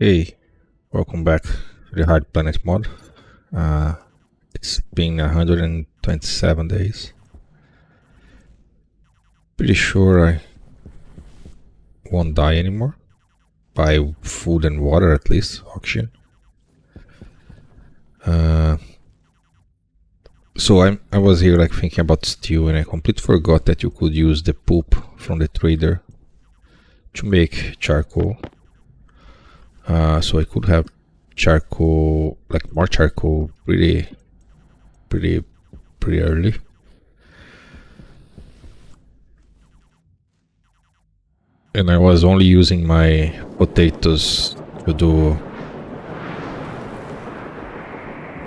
Hey, welcome back to the Hard Planet mod. Uh, it's been 127 days. Pretty sure I won't die anymore. By food and water at least, oxygen. So I was here like thinking about stew, and I completely forgot that you could use the poop from the trader to make charcoal. So I could have charcoal, like more charcoal, pretty early. And I was only using my potatoes to do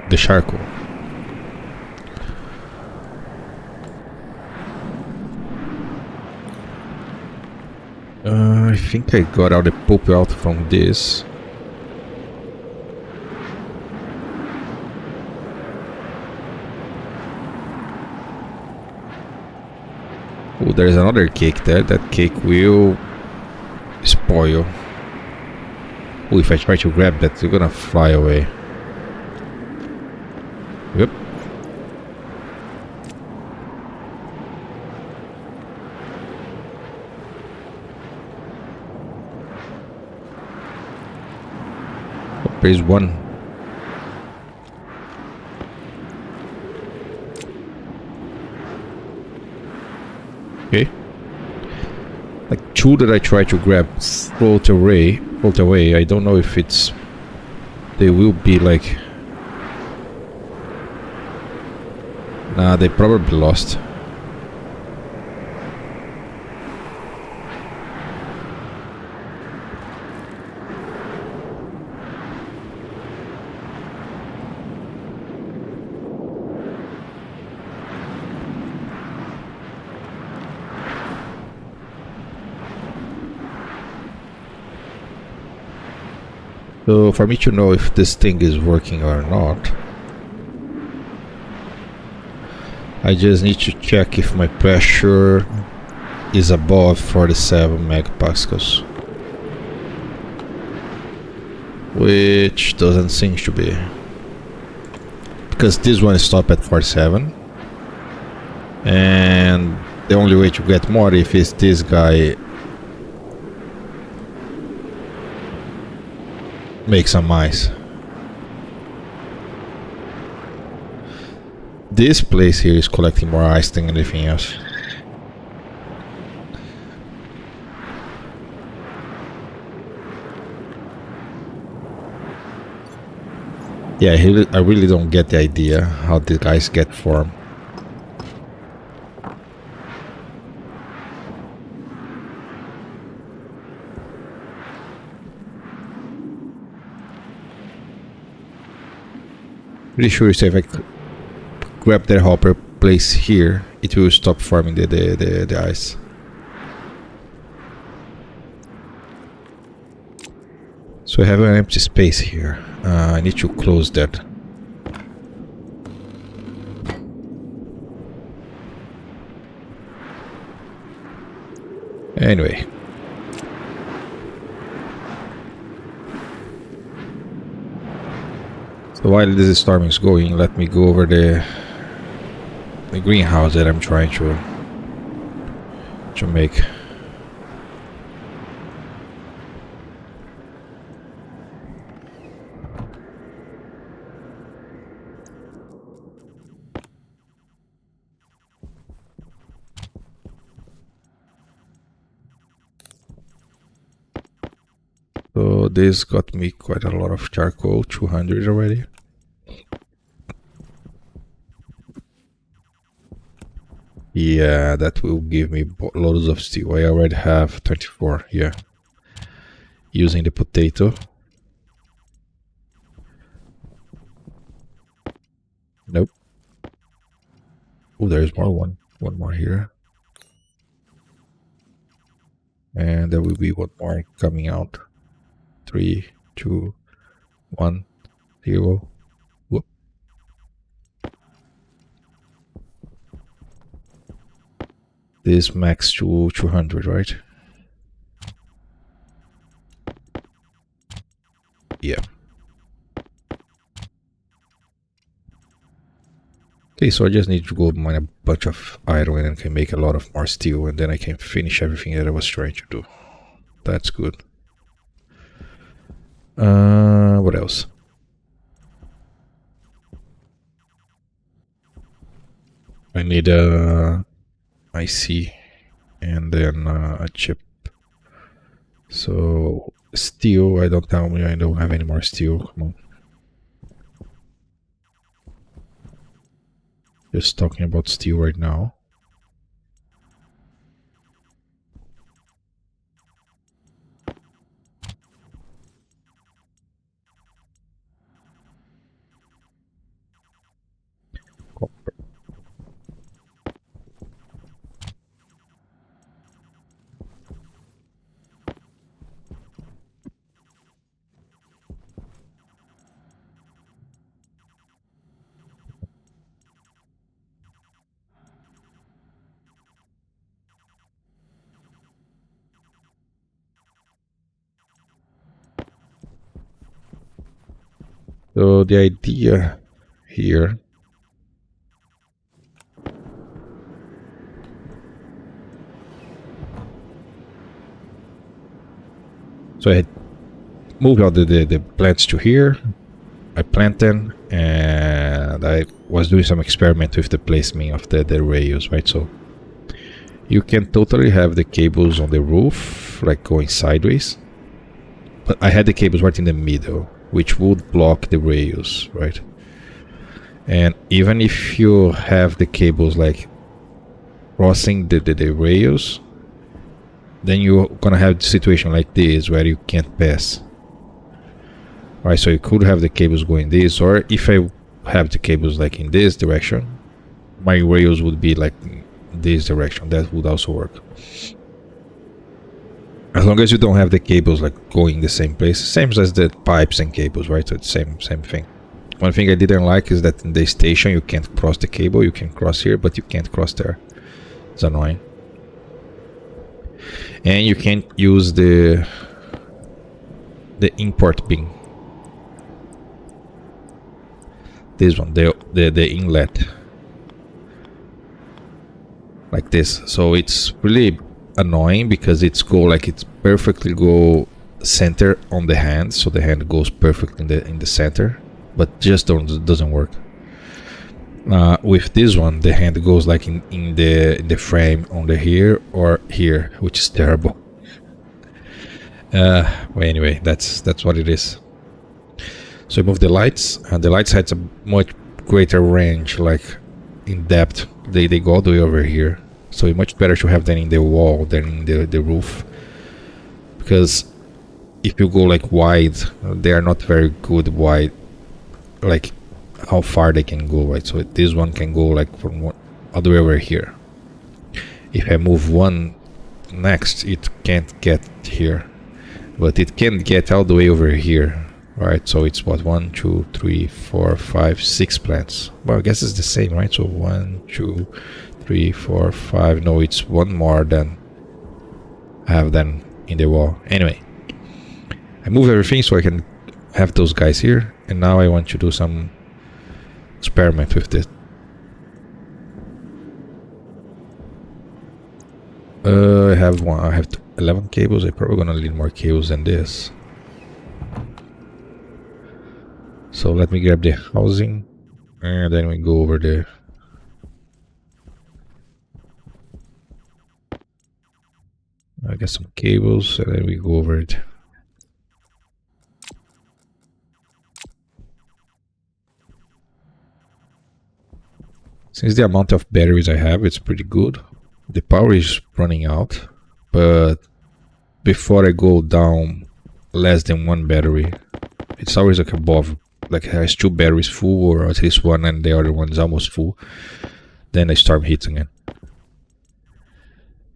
the charcoal. I think I got all the poop out from this. Oh, there's another cake there. That cake will spoil. Oh, if I try to grab that, you're gonna fly away. Yep. Oh, there's one. Okay. Like two that I try to grab float away. I don't know if they will be like. Nah, they probably lost. So for me to know if this thing is working or not, I just need to check if my pressure is above 47 megapascals, which doesn't seem to be, because this one stopped at 47, and the only way to get more if is this guy make some ice. This place here is collecting more ice than anything else. Yeah, I really don't get the idea how the guys get formed. Pretty sure if I grab that hopper place here, it will stop forming the ice. So I have an empty space here. I need to close that. Anyway. So while this storm is going, let me go over the greenhouse that I'm trying to make. So this got me quite a lot of charcoal, 200 already. Yeah, that will give me loads of steel. I already have 24, yeah. Using the potato. Nope. Oh, there's one more here. And there will be one more coming out. 3, 2, 1, 0. Whoop. This max to 200, right? Yeah. Okay, so I just need to go mine a bunch of iron and can make a lot of more steel, and then I can finish everything that I was trying to do. That's good. What else? I need a IC and then a chip. So steel, I don't tell me I don't have any more steel. Come on. Just talking about steel right now. Copper. So the idea here so I moved out the plants to here. I plant them and I was doing some experiment with the placement of the rails, right? So you can totally have the cables on the roof like going sideways, but I had the cables right in the middle, which would block the rails, right? And even if you have the cables like crossing the rails, then you're gonna have the situation like this where you can't pass. Right, so you could have the cables going this, or if I have the cables like in this direction, my rails would be like this direction. That would also work. As long as you don't have the cables like going the same place, same as the pipes and cables, right? So it's same thing. One thing I didn't like is that in the station you can't cross the cable. You can cross here, but you can't cross there. It's annoying. And you can't use the import bin. This one, the inlet, like this. So it's really annoying because it's perfectly go center on the hand, so the hand goes perfectly in the center, but just doesn't work. With this one, the hand goes like in the frame on the here or here, which is terrible. Well, anyway, that's what it is. So I move the lights, and the lights has a much greater range, like in depth. They go all the way over here. So it's much better to have them in the wall than in the roof. Because if you go like wide, they are not very good wide, like how far they can go, right? So this one can go like from all the way over here. If I move one next, it can't get here, but it can get all the way over here. Right, so it's what, 1, 2, 3, 4, 5, 6 plants. Well, I guess it's the same, right? So 1, 2, 3, 4, 5. No, it's one more than I have them in the wall. Anyway, I move everything so I can have those guys here. And now I want to do some experiment with this. I have 11 cables. I'm probably gonna need more cables than this. So let me grab the housing, and then we go over there. I got some cables, and then we go over it. Since the amount of batteries I have, it's pretty good. The power is running out, but before I go down less than one battery, it's always like above. Like it has 2 batteries full, or at least one, and the other one is almost full. Then the storm hits again.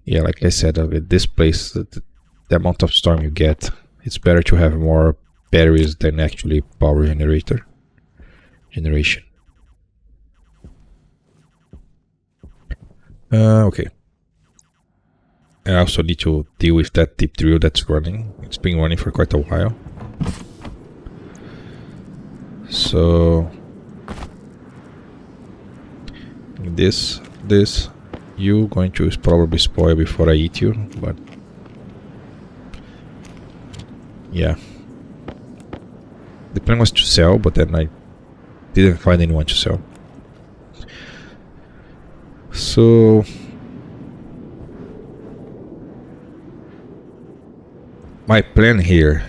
Yeah, like I said, with this place, the amount of storm you get, it's better to have more batteries than actually power generation. Okay. I also need to deal with that deep drill that's running. It's been running for quite a while. So this you going to probably spoil before I eat you, but yeah. The plan was to sell, but then I didn't find anyone to sell. So my plan here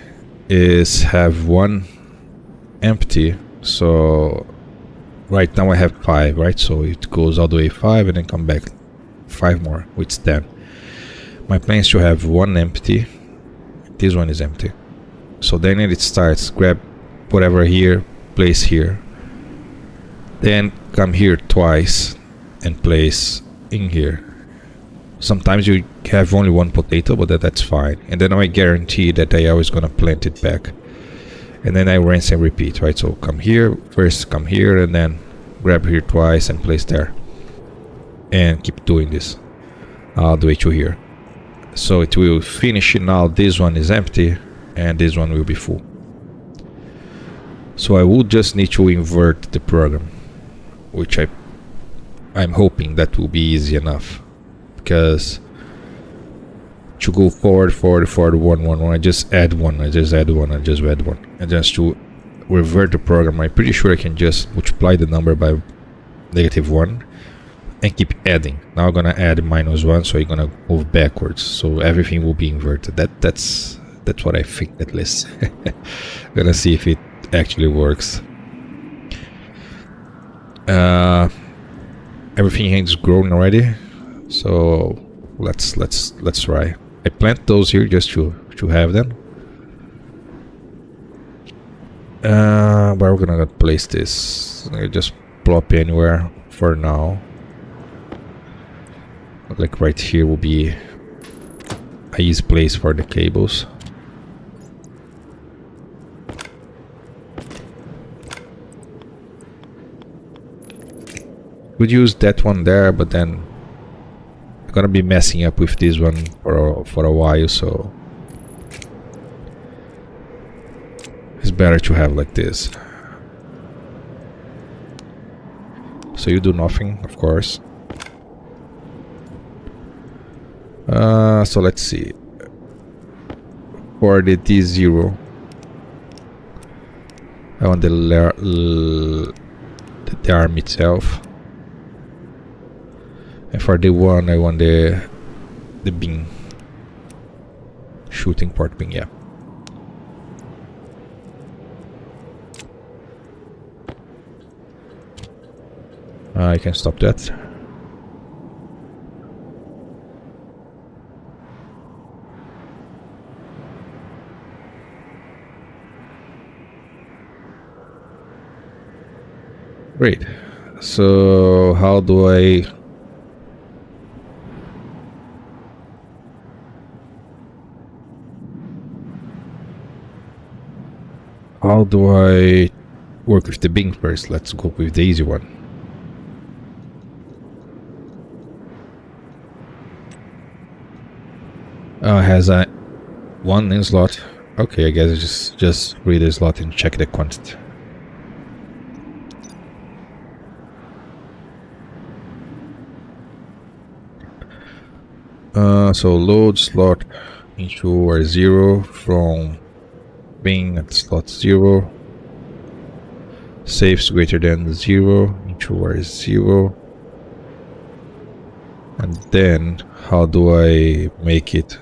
is have one empty. So right now I have 5, right? So it goes all the way 5 and then come back 5 more, which is 10. My plan is to have one empty. This one is empty. So then it starts, grab whatever here, place here. Then come here twice and place in here. Sometimes you have only one potato, but that's fine. And then I guarantee that I always gonna plant it back. And then I rinse and repeat, right? So come here, first come here, and then grab here twice and place there. And keep doing this all the way to here. So it will finish now. This one is empty, and this one will be full. So I would just need to invert the program, which I'm hoping that will be easy enough. Because to go forward, 1, I just add one, and just to revert the program, I'm pretty sure I can just multiply the number by -1 and keep adding. Now I'm gonna add -1, so you're gonna move backwards, so everything will be inverted. That's what I think, at least. Gonna see if it actually works. Everything is growing already, so let's try. I plant those here just to have them. Where we're gonna place this? I just plop anywhere for now. Like right here will be a easy place for the cables. Would use that one there, but then I'm gonna be messing up with this one for a while, so it's better to have like this. So you do nothing, of course. So let's see. For the D0, I want the arm itself. And for the 1, I want the beam. Shooting port beam, yeah. I can stop that. Great. So how do I work with the beam first? Let's go with the easy one. Has a 1 in slot. Okay, I guess just read the slot and check the quantity. So load slot into R0 from being at slot 0. Safes greater than 0 into R0. And then how do I make it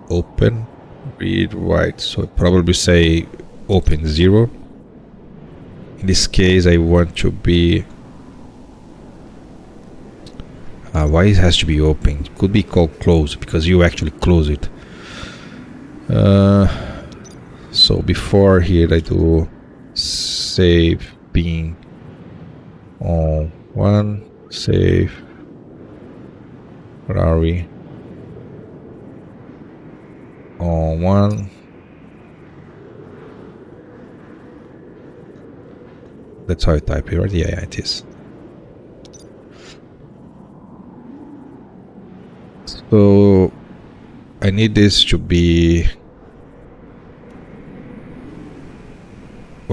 open? Read write. So I'd probably say open 0. In this case I want to be why it has to be open? It could be called close because you actually close it. So before here I do save being on 1, save LarRe on 1. That's how I type it, right? Yeah, it is. So I need this to be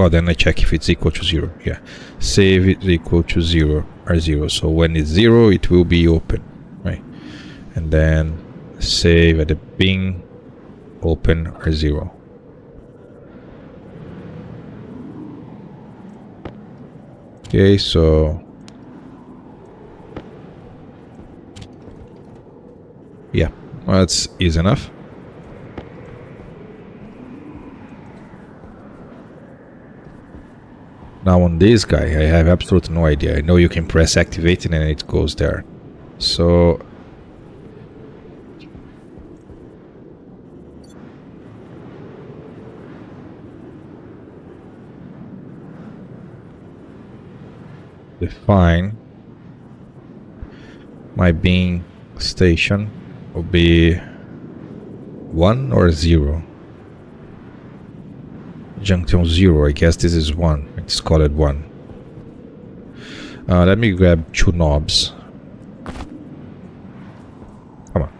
well, then I check if it's equal to 0. Yeah, save is equal to 0 or 0. So when it's 0, it will be open, right? And then save at the ping open or 0. Okay, so yeah, well, that's easy enough. Now on this guy, I have absolutely no idea. I know you can press activate and it goes there. So define my beam station will be 1 or 0. Junction 0, I guess this is 1. It's called 1. Let me grab 2 knobs. Come on.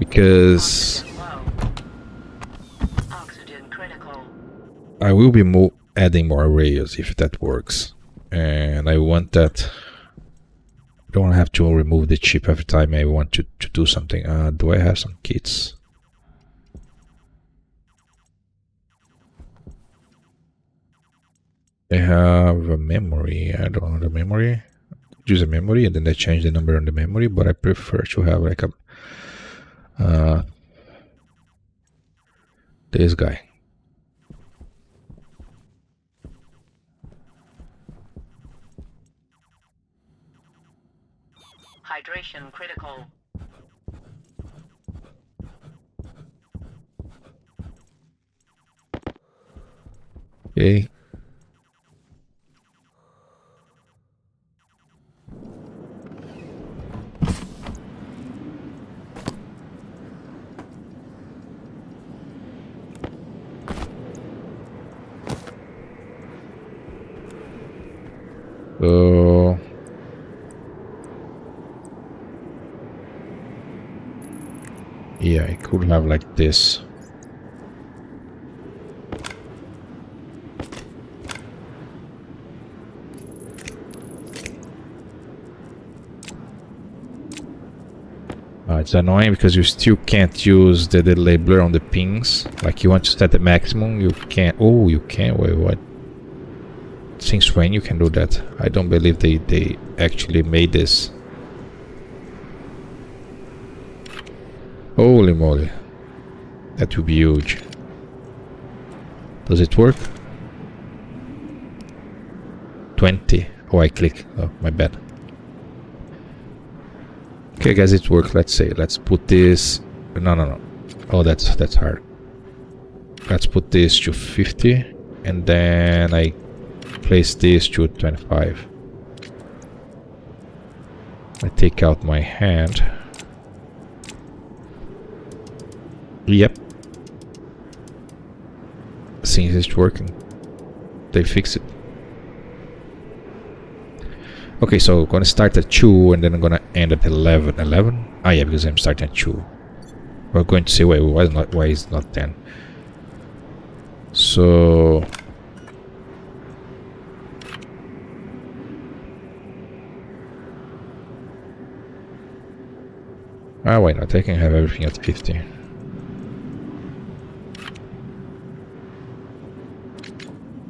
Because I will be adding more rails if that works. And I want that. I don't have to remove the chip every time I want to do something. Do I have some kits? I have a memory. I don't know the memory. Use a memory and then I change the number on the memory, but I prefer to have like a this guy. Hydration critical. Okay. So yeah, I could have like this. It's annoying because you still can't use the labeler on the pings. Like you want to set the maximum, you can't. Oh, you can. Wait, what? Since when you can do that? I don't believe they actually made this. Holy moly. That would be huge. Does it work? 20. Oh, I click. Oh, my bad. Okay, guys, it works. Let's say, let's put this. No. Oh, that's hard. Let's put this to 50, and then I place this to 25. I take out my hand. Yep. Seems it's working. They fix it. Okay, so I'm gonna start at 2 and then I'm gonna end at 11. 11? Ah, yeah, because I'm starting at 2. We're going to say, wait, why is it not 10? So why not? I can have everything at 50.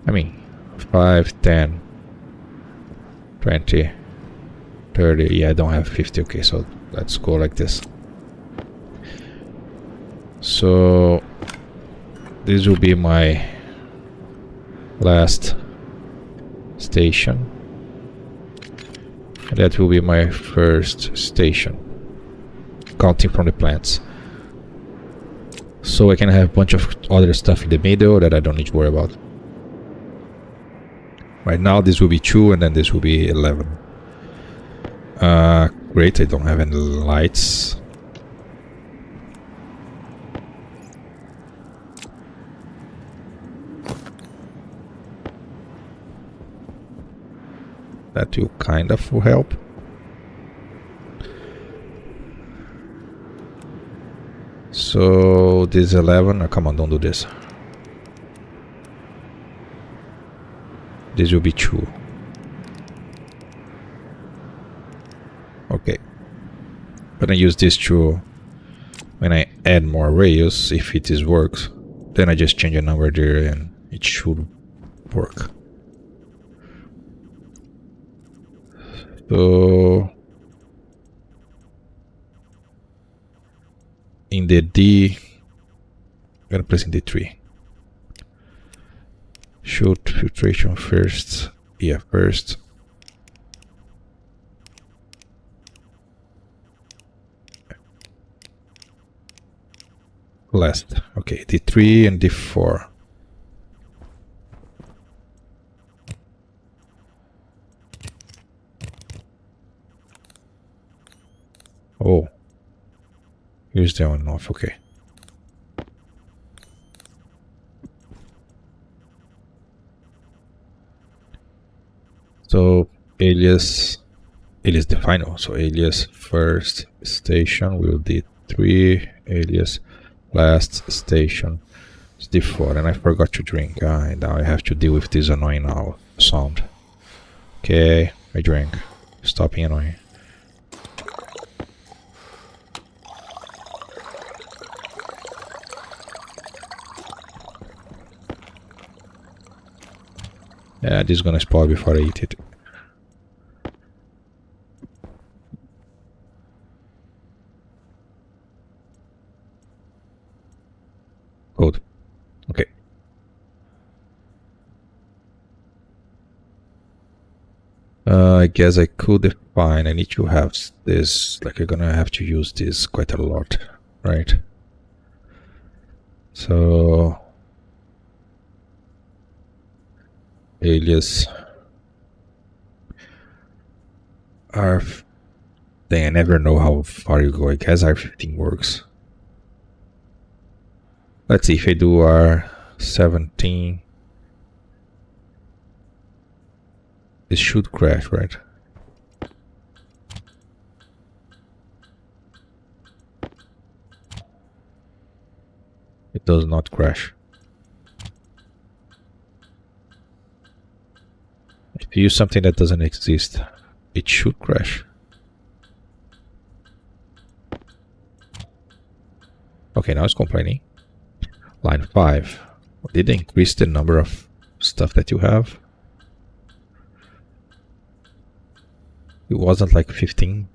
I mean, 5, 10, 20, 30. Yeah, I don't have 50. Okay, so let's go like this. So this will be my last station. And that will be my first station, counting from the plants. So I can have a bunch of other stuff in the middle that I don't need to worry about. Right now this will be 2 and then this will be 11. Great, I don't have any lights. That will kind of help. So this 11, come on, don't do this. This will be 2. Okay. Gonna use this to, when I add more rails, if it is works, then I just change a number there and it should work. So in the D, I'm gonna place in D3. Shoot filtration first. Yeah, first. Last. Okay, D3 and D4. Oh. Here's the on off, okay. So alias the final. So alias first station will D3, alias last station is D4, and I forgot to drink. And now I have to deal with this annoying sound. Okay, I drank. Stop being annoying. Yeah, this is gonna spoil before I eat it. Good. Okay. I guess I could define. I need to have this. Like, I'm gonna have to use this quite a lot, right? So alias arf. Dang, I never know how far you go. I guess R15 works. Let's see if I do R17. This should crash, right? It does not crash. If you use something that doesn't exist, it should crash. Okay, now it's complaining. Line 5. Did they increase the number of stuff that you have? It wasn't like 15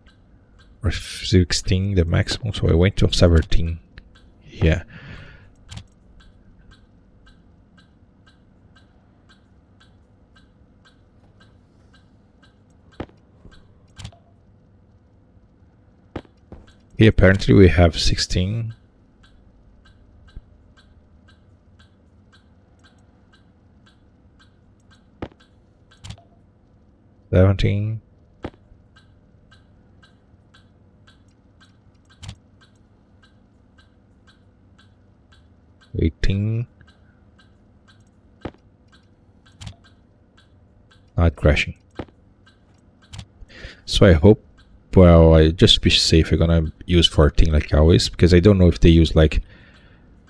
or 16 the maximum, so I went to 17. Yeah. Here apparently we have 16. $17. 18. Not crashing. So I hope, well, I just to be safe, I'm gonna use 14 like always, because I don't know if they use like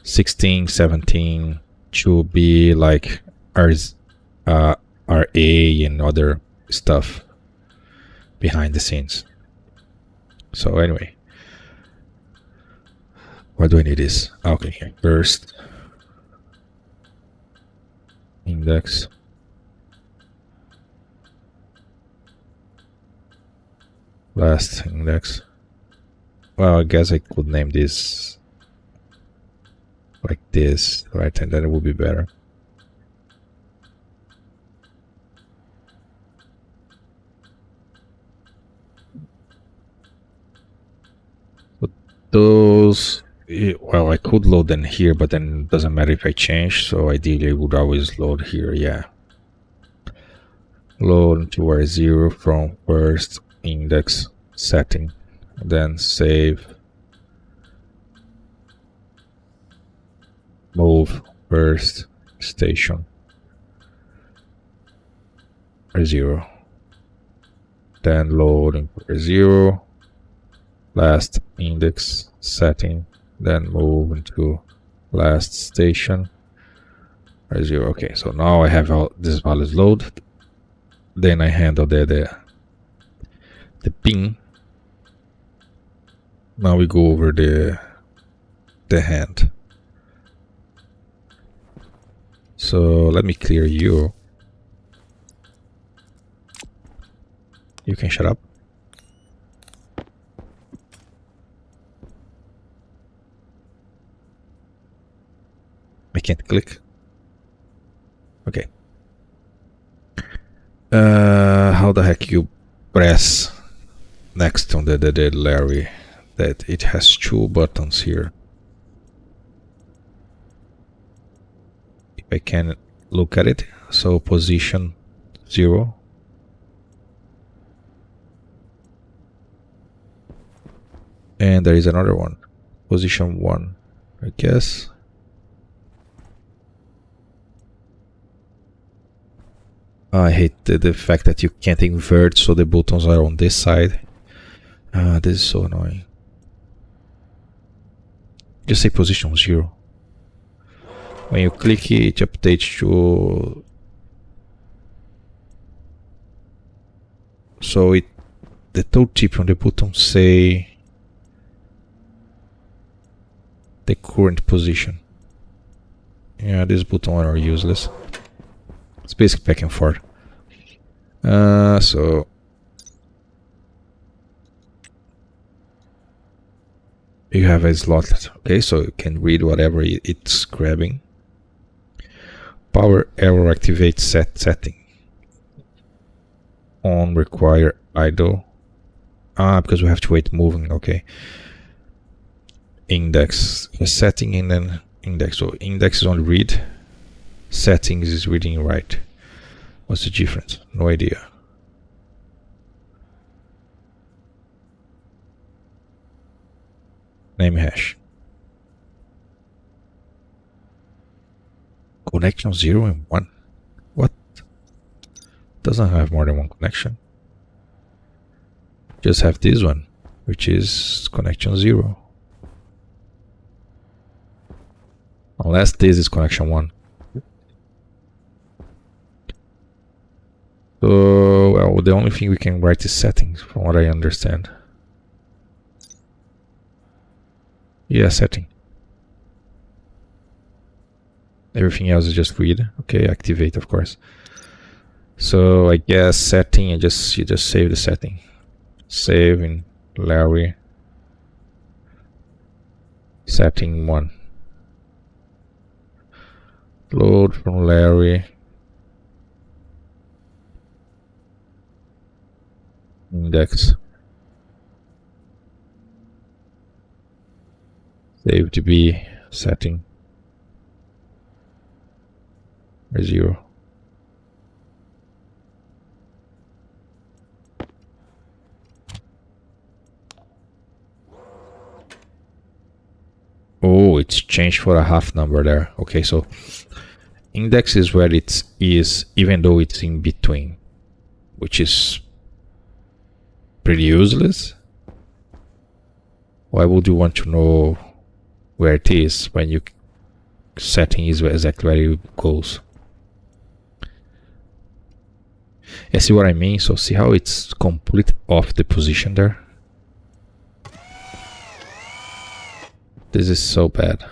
16, 17 to be like RA and other stuff behind the scenes. So anyway, why do I need this? Okay, here. First index, last index. Well, I guess I could name this like this, right? And then it would be better. But those, well, I could load them here, but then it doesn't matter if I change. So ideally, I would always load here. Yeah. Load to R0 from first index setting, then save, move first station R0, then load into R0, last index setting then move into last station, 0. Okay, so now I have all these values loaded. Then I handle the pin. Now we go over the hand. So let me clear you. You can shut up. I can't click. Okay. How the heck you press next on the LarRe? That it has 2 buttons here. If I can look at it, so position 0. And there is another one, position 1, I guess. I hate the fact that you can't invert, so the buttons are on this side. This is so annoying. Just say position 0. When you click it, it updates to... So the tooltip on the button say the current position. Yeah, these buttons are useless. It's basically back and forth. So you have a slot, okay, so you can read whatever it's grabbing. Power error activate setting. On require idle. Because we have to wait moving, okay. Index setting and then index. So index is on read. Settings is reading write. What's the difference? No idea. Name hash. Connection 0 and 1. What? Doesn't have more than one connection. Just have this one, which is connection 0. Unless this is connection 1. So, well, the only thing we can write is settings, from what I understand. Yeah, setting. Everything else is just read. Okay, activate, of course. So I guess setting, and you just save the setting. Save in LarRe. Setting 1. Load from LarRe. Index. Save to be setting 0. Oh, it's changed for a half number there. Okay, so index is where it is, even though it's in between, which is pretty useless. Why would you want to know where it is when you setting is exactly where it goes? You see what I mean? So see how it's complete off the position there? This is so bad.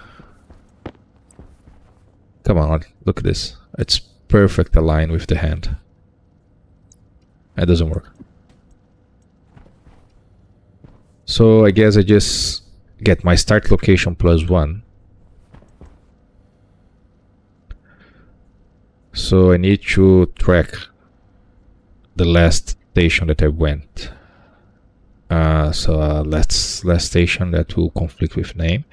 Come on, look at this. It's perfect aligned with the hand. That doesn't work. So I guess I just get my start location +1. So I need to track the last station that I went. Last station that will conflict with name.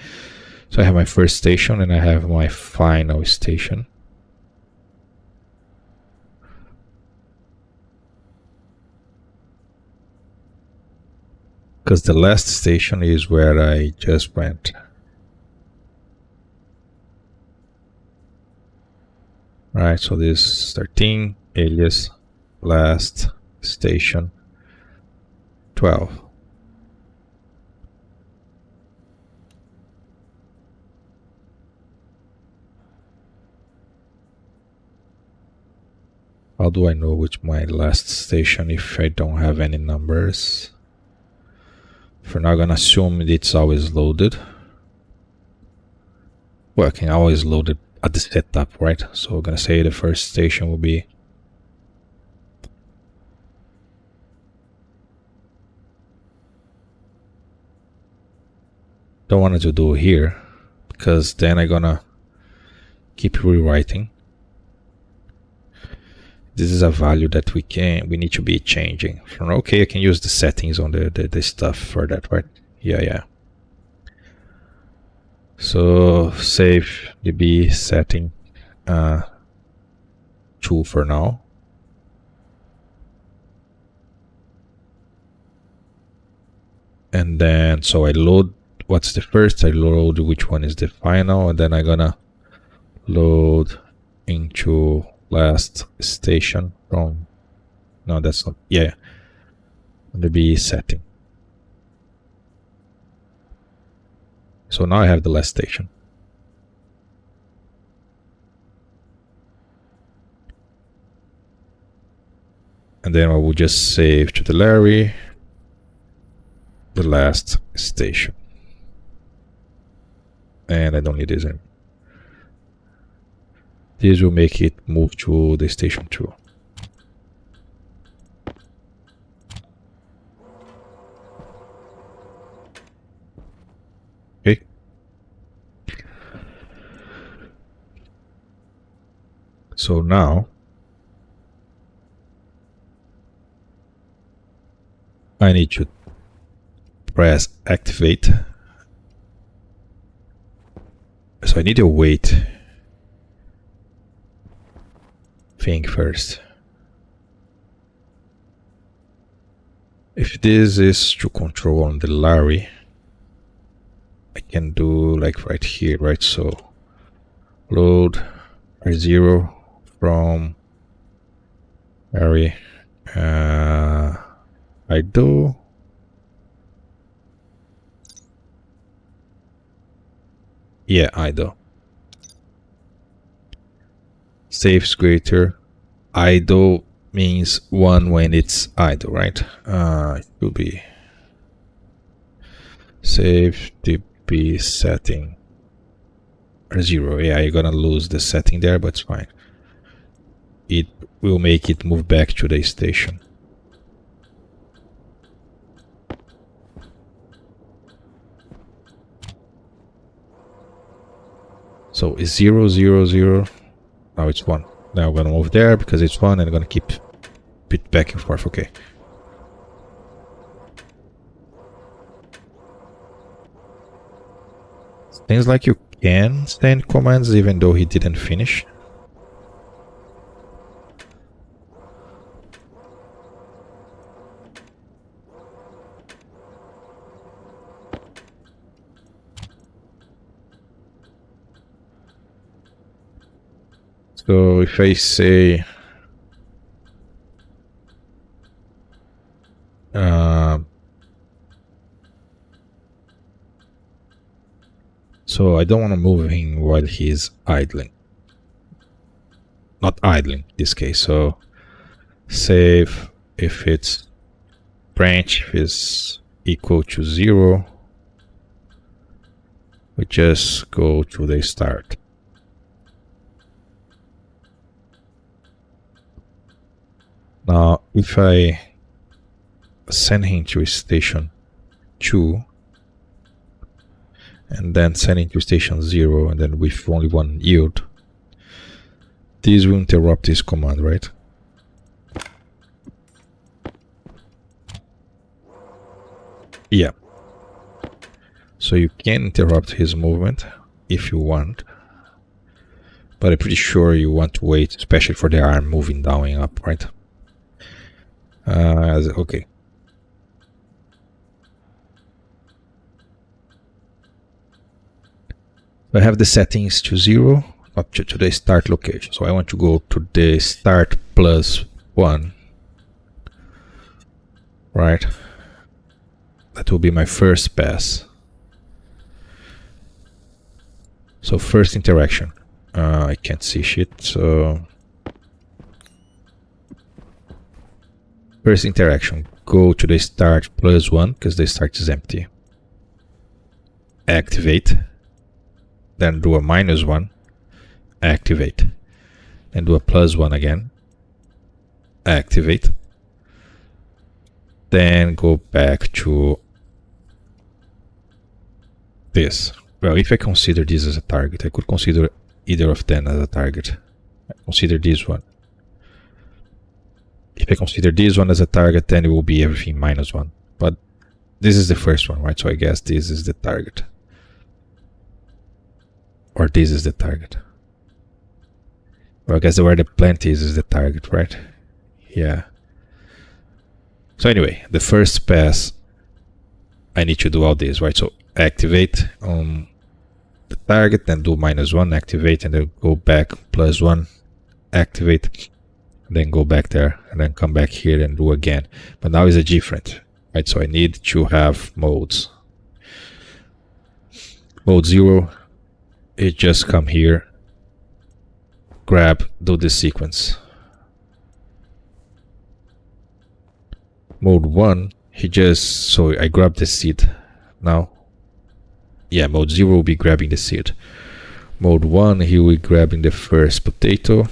So I have my first station and I have my final station. Because the last station is where I just went. Right, so this is 13, alias, last station 12. how do I know which my last station if I don't have any numbers? For now, I'm gonna assume it's always loaded. Well, I can always load it at the setup, right? So I'm gonna say the first station will be don't want to do here because then I'm gonna keep rewriting. This is a value that we need to be changing. Okay, I can use the settings on the stuff for that, right? Yeah. So save db setting 2 for now. And then so I load what's the first, I load which one is the final, and then I'm gonna load into last station from no, that's not, yeah, the B setting. So now I have the last station. And then I will just save to the LarRe the last station. And I don't need this anymore. This will make it move to the station 2. Okay. So now I need to press activate. So I need to wait thing first. If this is to control on the LarRe, I can do like right here, right? So load R0 from LarRe idle. Yeah, idle. Saves greater. Idle means 1 when it's idle, right? It will be save db setting R0. Yeah, you're gonna lose the setting there, but it's fine. It will make it move back to the station. So it's 0, 0, 0. Now it's 1. Now I'm gonna move there because it's 1 and I'm gonna keep it back and forth. Okay. Seems like you can send commands even though he didn't finish. So if I say so I don't want to move him while he's idling. Not idling in this case. So save if its branch is equal to 0. We just go to the start. Now, if I send him to station 2, and then send him to station 0, and then with only 1 yield, this will interrupt this command, right? Yeah. So you can interrupt his movement if you want, but I'm pretty sure you want to wait, especially for the arm moving down and up, right? Okay. I have the settings to 0, up to the start location. So I want to go to the start plus 1, right? That will be my first pass. So first interaction. I can't see shit, so First interaction, go to the start +1 because the start is empty. Activate. Then do a -1. Activate. And do a +1 again. Activate. Then go back to this. Well, if I consider this as a target, I could consider either of them as a target. I consider this one. If I consider this one as a target, then it will be everything -1. But this is the first one, right? So I guess this is the target. Or this is the target. Well, I guess where the plant is the target, right? Yeah. So anyway, the first pass, I need to do all this, right? So activate on the target, then do -1, activate, and then go back +1, activate, then go back there, and then come back here and do again. But now is a different, right? So I need to have modes. Mode 0, it just come here, grab, do the sequence. Mode 1, he just, so I grab the seed now. Yeah, mode 0 will be grabbing the seed. Mode 1, he will be grabbing the first potato.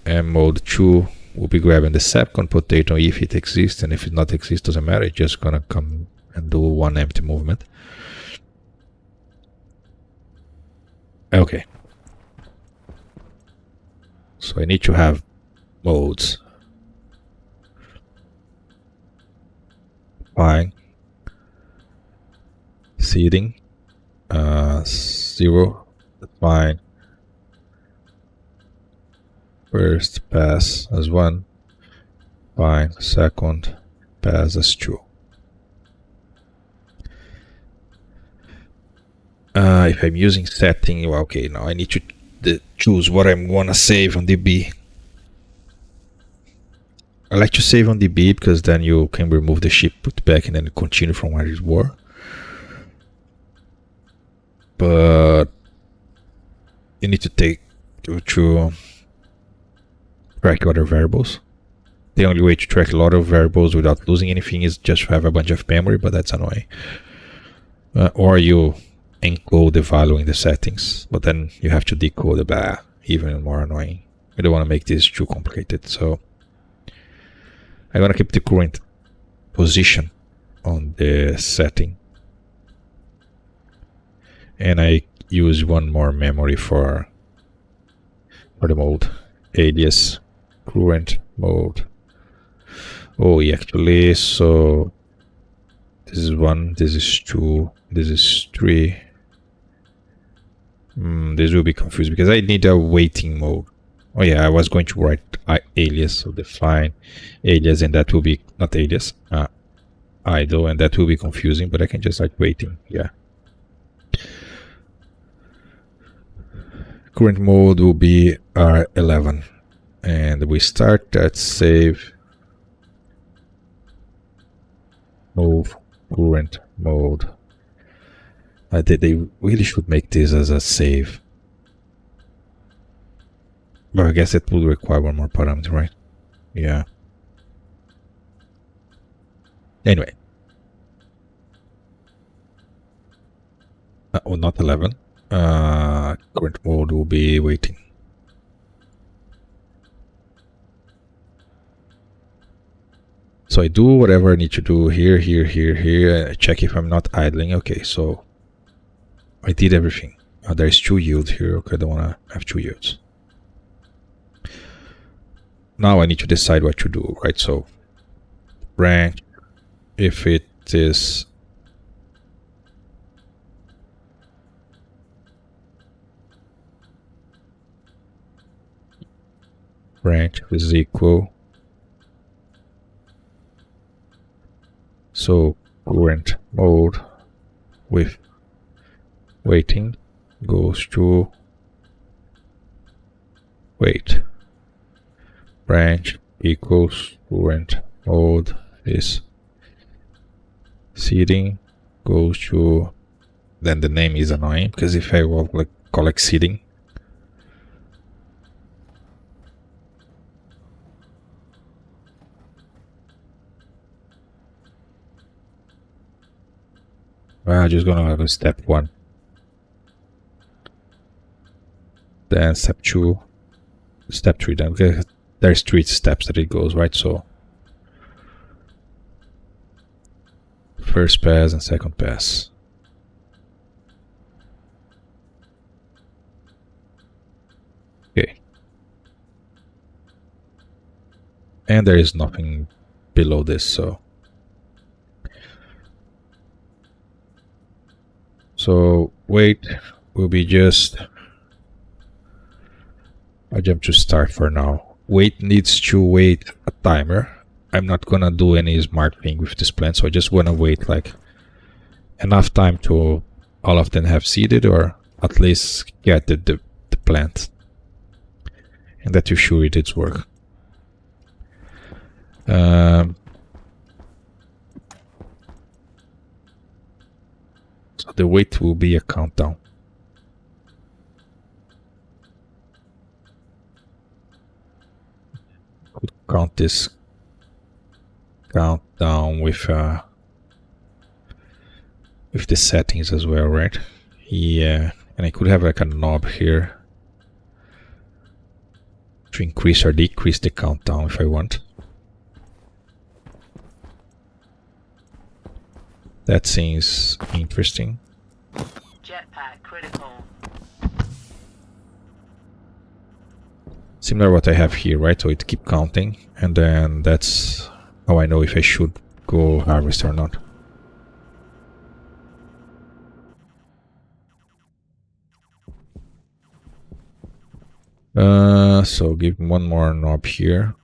And mode 2 will be grabbing the second potato if it exists, and if it not exists, doesn't matter, it's just gonna come and do one empty movement. Okay. So I need to have modes. Fine. Seeding. 0. Fine. First pass as 1. Fine. Second pass as 2. If I'm using setting, well, okay, now I need to choose what I'm gonna save on DB. I like to save on DB because then you can remove the ship, put back, and then continue from where it were. But you need to take to track other variables. The only way to track a lot of variables without losing anything is just to have a bunch of memory, but that's annoying. Or you encode the value in the settings, but then you have to decode it, even more annoying. I don't want to make this too complicated, so I'm gonna keep the current position on the setting, and I use one more memory for the mode. Alias current mode. Oh, yeah, actually, so this is 1, this is 2, this is 3. This will be confused because I need a waiting mode. Oh yeah, I was going to write alias, so define alias, and that will be not alias, idle, and that will be confusing, but I can just write waiting. Yeah. Current mode will be R11, and we start at save, move, current mode. They really should make this as a save. But I guess it will require one more parameter, right? Yeah. Anyway. Oh, not 11. Current mode will be waiting. So I do whatever I need to do here, here, here, here. I check if I'm not idling. Okay, so I did everything. There's 2 yields here. Okay, I don't want to have 2 yields. Now I need to decide what to do, right? So branch, if it is branch is equal, so current mode with waiting goes to wait. Branch equals current mode is seeding goes to, then the name is annoying because if I will collect seeding, Well, just gonna have a step 1. Then step 2. Step 3 then. Okay. There's 3 steps that it goes, right? So first pass and second pass. Okay. And there is nothing below this, so wait will be just I jump to start for now. Wait needs to wait a timer. I'm not gonna do any smart thing with this plant, so I just wanna wait like enough time to all of them have seeded, or at least get the plant, and that you sure it did work. So the wait will be a countdown. Could count this countdown with the settings as well, right? Yeah, and I could have like a knob here to increase or decrease the countdown if I want. That seems interesting. Jetpack critical. Similar what I have here, right? So it keep counting, and then that's how I know if I should go harvest or not. So give one more knob here.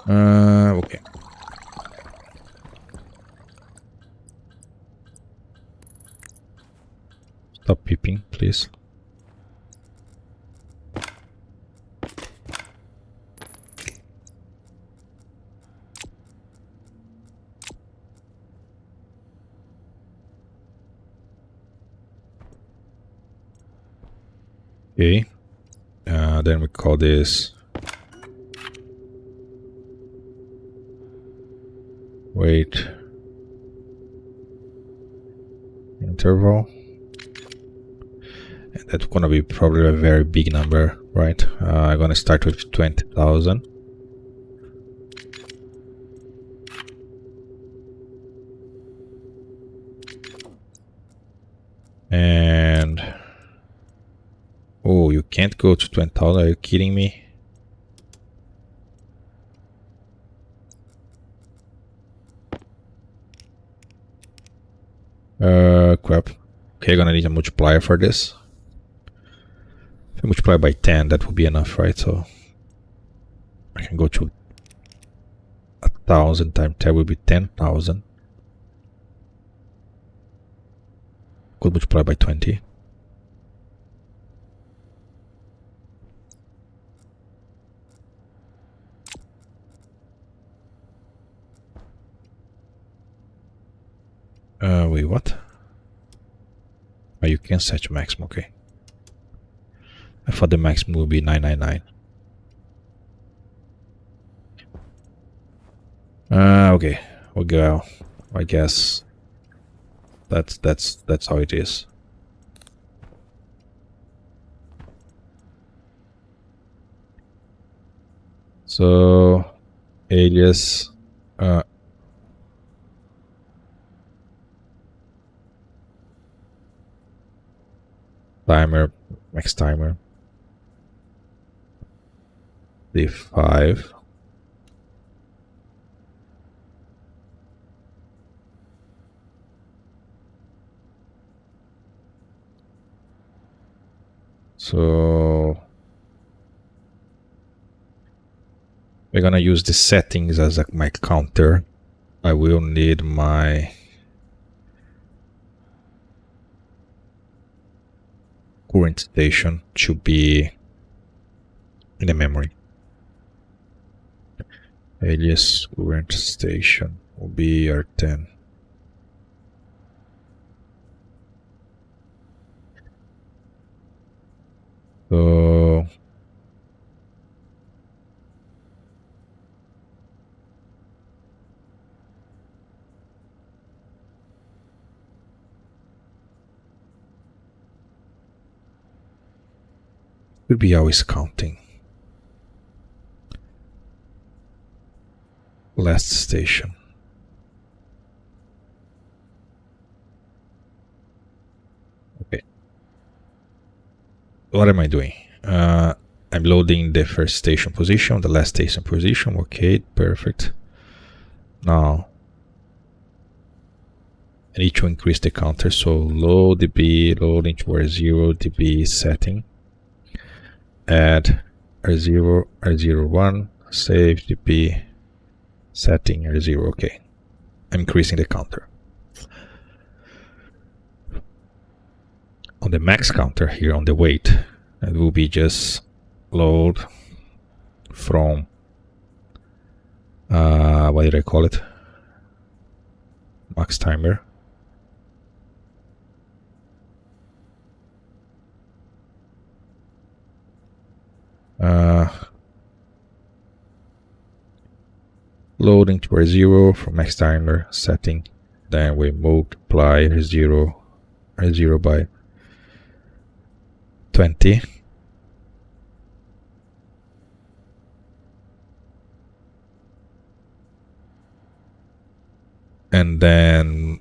Okay. Stop peeping, please. Okay. Then we call this wait interval. And that's gonna be probably a very big number, right? I'm gonna start with 20,000. And oh, you can't go to 20,000. Are you kidding me? Crap. Okay, gonna need a multiplier for this. If I multiply by 10, that would be enough, right? So I can go to 1,000 times 10 will be 10,000. Could multiply by 20. Wait, what? Oh, you can set maximum, okay. I thought the maximum would be 999. Okay, we'll go. I guess that's how it is. So alias timer, max timer, D5. So we're gonna use the settings as my counter. I will need my current station to be in the memory. Alias current station will be R10. So we'll be always counting. Last station. Okay. What am I doing? I'm loading the first station position, the last station position. Okay, perfect. Now I need to increase the counter. So load dB, loading towards 0 dB setting. Add R0, R01, save dB setting R0. Okay, I'm increasing the counter. On the max counter here on the wait, it will be just load from what did I call it? Max timer. Loading to R0 from max timer setting. Then we multiply R0 by 20. And then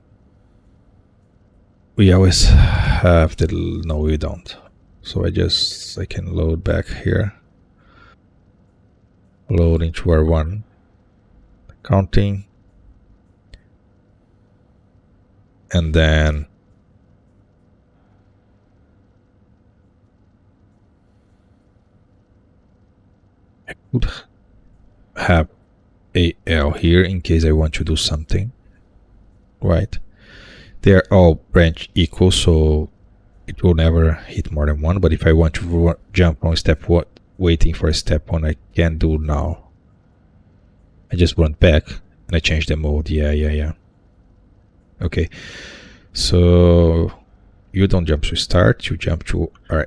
we always have the, no we don't. So I can load back here. Loading to R1. Counting. And then I could have a L here in case I want to do something. Right? They're all branch equal, so it will never hit more than one. But if I want to jump on step one, waiting for step one, I can do now. I just went back and I changed the mode. Yeah. Okay. So you don't jump to start, you jump to RA.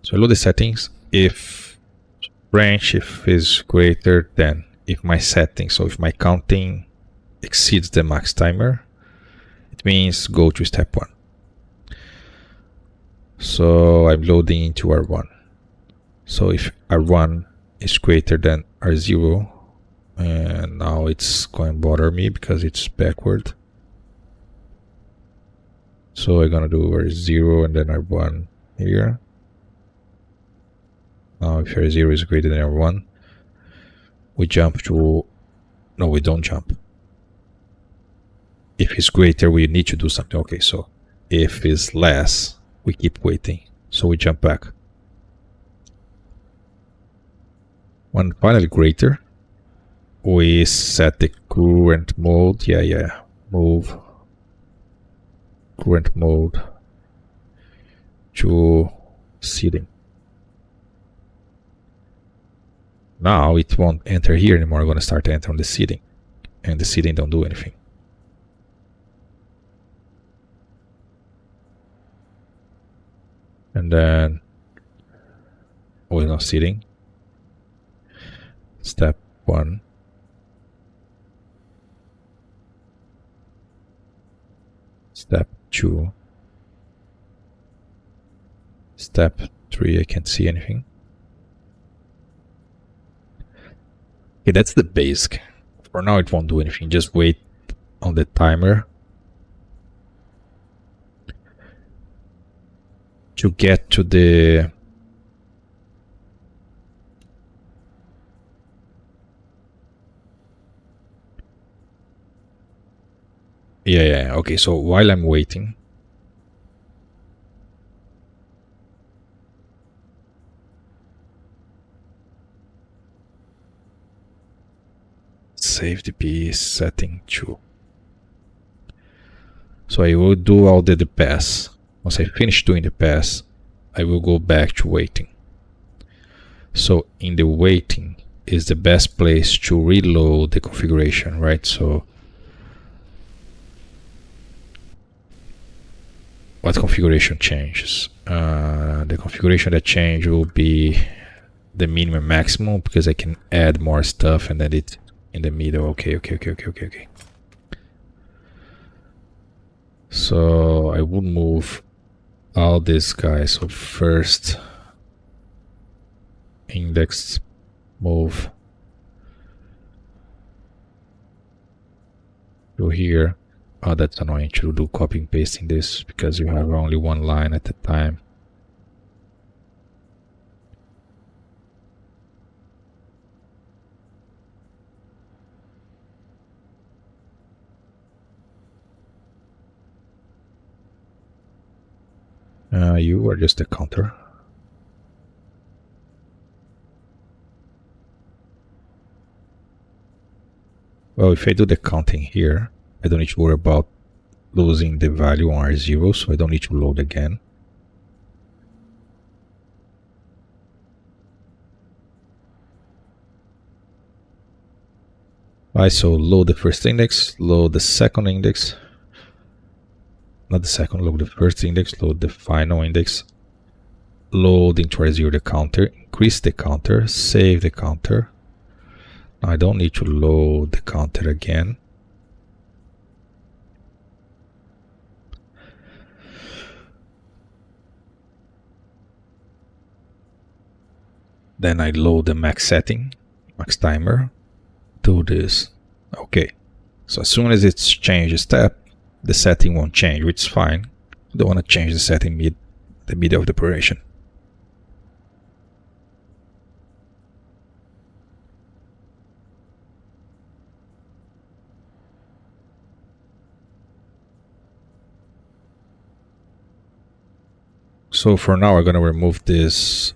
So I load the settings. If branch is greater than if my setting, so if my counting exceeds the max timer, it means go to step one. So I'm loading into R1. So if R1 is greater than R0, and now it's going to bother me because it's backward. So I'm gonna do R0 and then R1 here. Now if R0 is greater than R1, we jump to, no, we don't jump. If it's greater, we need to do something. Okay, so if it's less, we keep waiting. So we jump back. When finally greater, we set the current mode. Yeah. Move current mode to seeding. Now it won't enter here anymore. I'm going to start entering the seeding, and the seeding don't do anything. And then we're not seeding. Step 1. Step 2. Step 3, I can't see anything. Okay, that's the basic. For now it won't do anything. Just wait on the timer to get to the yeah. Okay, so while I'm waiting, save DP setting 2. So I will do all the pass. Once I finish doing the pass, I will go back to waiting. So in the waiting is the best place to reload the configuration, right? So what configuration changes? The configuration that change will be the minimum maximum, because I can add more stuff and then it's in the middle. Okay. So I would move all these guys. So first index move to here. Oh, that's annoying to do copy and pasting this because you have only one line at a time. You are just a counter. Well, if I do the counting here, I don't need to worry about losing the value on R0, so I don't need to load again. Alright, so load the first index, load the second index. Not the second, load the first index, load the final index. Load into R0 the counter, increase the counter, save the counter. Now I don't need to load the counter again. Then I load the max setting, max timer, do this. Okay, so as soon as it's changed a step, the setting won't change, which is fine. I don't want to change the setting the middle of the operation. So for now, we're going to remove this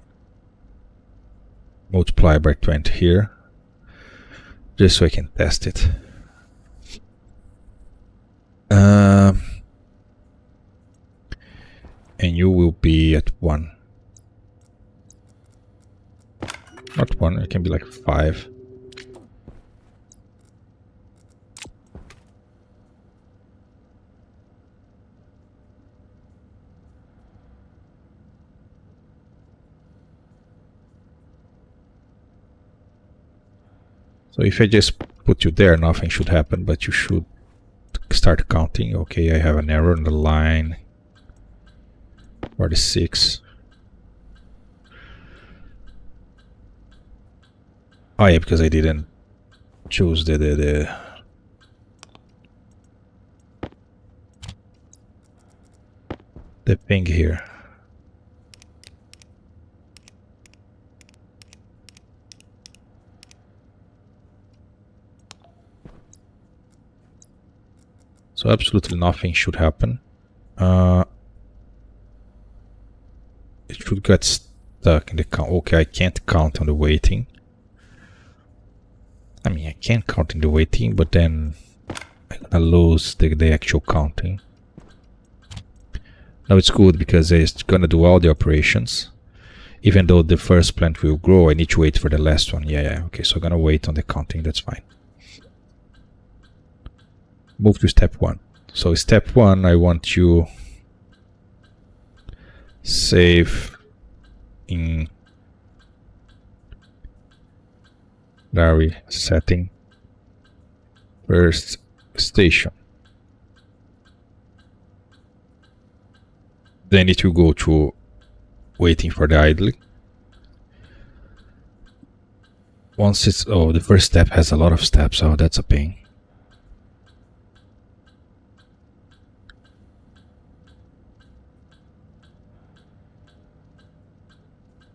multiply by 20 here, just so I can test it. And you will be at 1. Not 1, it can be like 5. So if I just put you there, nothing should happen, but you should start counting. Okay, I have an error on the line 46. Oh yeah, because I didn't choose the ping here. So absolutely nothing should happen. It should get stuck in the count. Okay, I can't count on the waiting. I mean, I can count in the waiting, but then I'm gonna lose the actual counting. Now it's good because it's gonna do all the operations. Even though the first plant will grow, I need to wait for the last one. Yeah, okay, so I'm gonna wait on the counting, that's fine. Move to step 1. So step 1, I want to save in LarRe setting first station. Then it will go to waiting for the idling. Once it's, oh, the first step has a lot of steps, oh, that's a pain.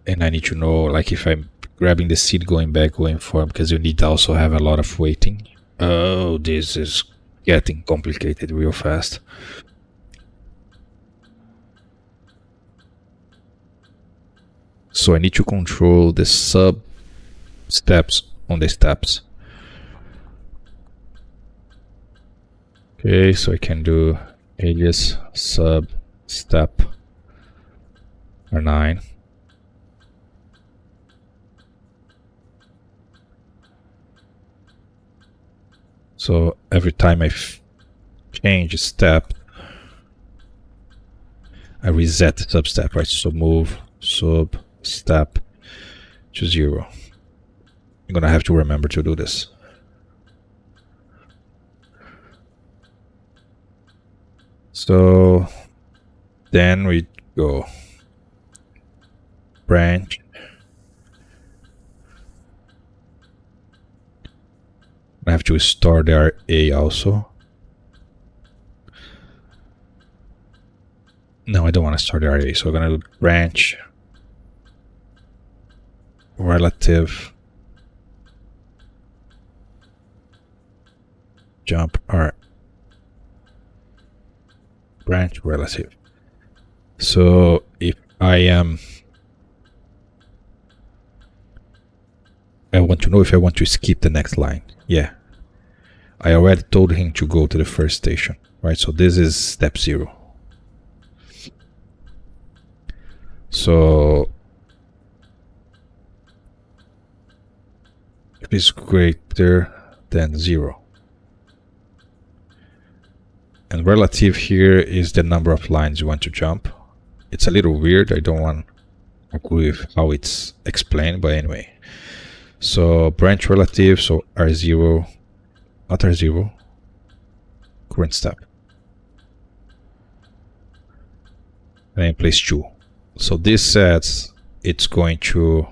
And I need to know, like, if I'm grabbing the seed, going back, going forward, because you need to also have a lot of waiting. Oh, this is getting complicated real fast. So I need to control the sub steps on the steps. Okay, so I can do alias sub step R9. So every time I change a step, I reset the sub step, right? So move sub step to 0. I'm gonna have to remember to do this. So then we go branch. I have to store the RA also. No, I don't want to store the RA, so I'm gonna do branch relative jump R branch relative. So if I want to know if I want to skip the next line. Yeah, I already told him to go to the first station, right? So this is step 0. So if it's greater than 0, and relative here is the number of lines you want to jump. It's a little weird. I don't want to agree with how it's explained, but anyway. So branch relative, so R0, not R0, current step. And then place 2. So this says it's going to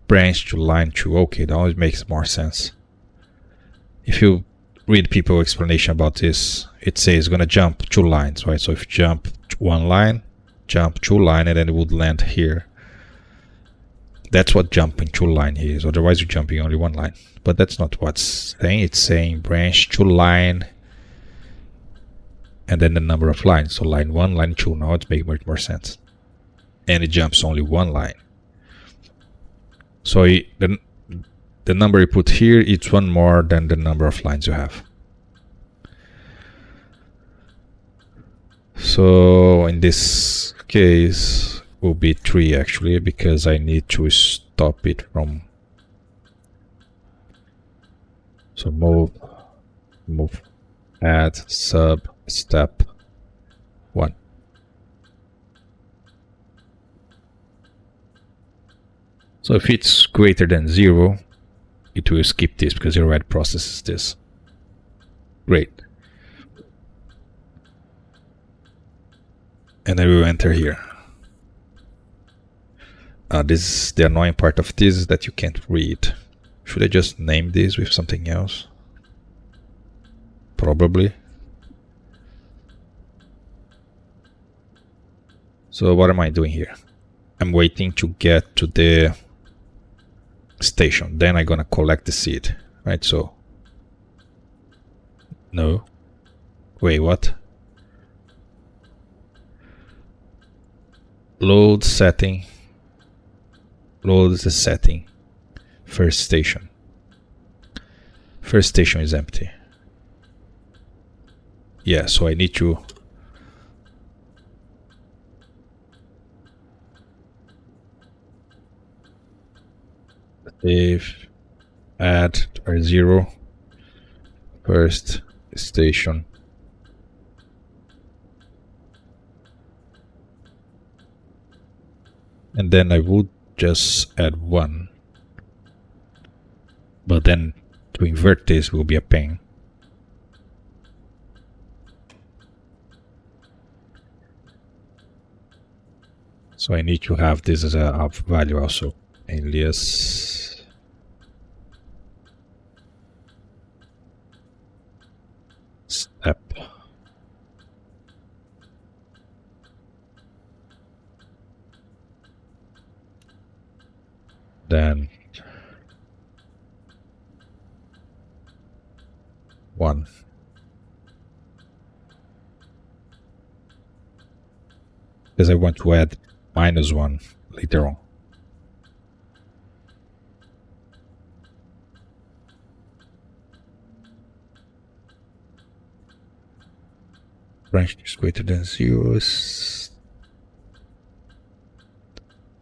branch to line 2. Okay, that always makes more sense. If you read people's explanation about this, it says it's gonna jump 2 lines, right? So if you jump 1 line, jump 2 line, and then it would land here. That's what jumping 2 line is. Otherwise, you're jumping only 1 line. But that's not what's saying. It's saying branch to line, and then the number of lines. So line 1, line 2. Now it makes much more sense. And it jumps only 1 line. So the number you put here, it's 1 more than the number of lines you have. So in this case, will be 3 actually, because I need to stop it from. So move, add sub step 1. So if it's greater than 0, it will skip this because it already processes this. Great. And I will enter here. This the annoying part of this is that you can't read. Should I just name this with something else? Probably. So what am I doing here? I'm waiting to get to the station. Then I'm gonna collect the seed, right? So no. Wait, what? Load setting. Load the setting. First station. First station is empty. Yeah, so I need to save, add R0, first station. And then I would just add 1. But then to invert this will be a pain. So I need to have this as a value also. Alias step. Then 1. Because I want to add -1 later on. branch is greater than 0,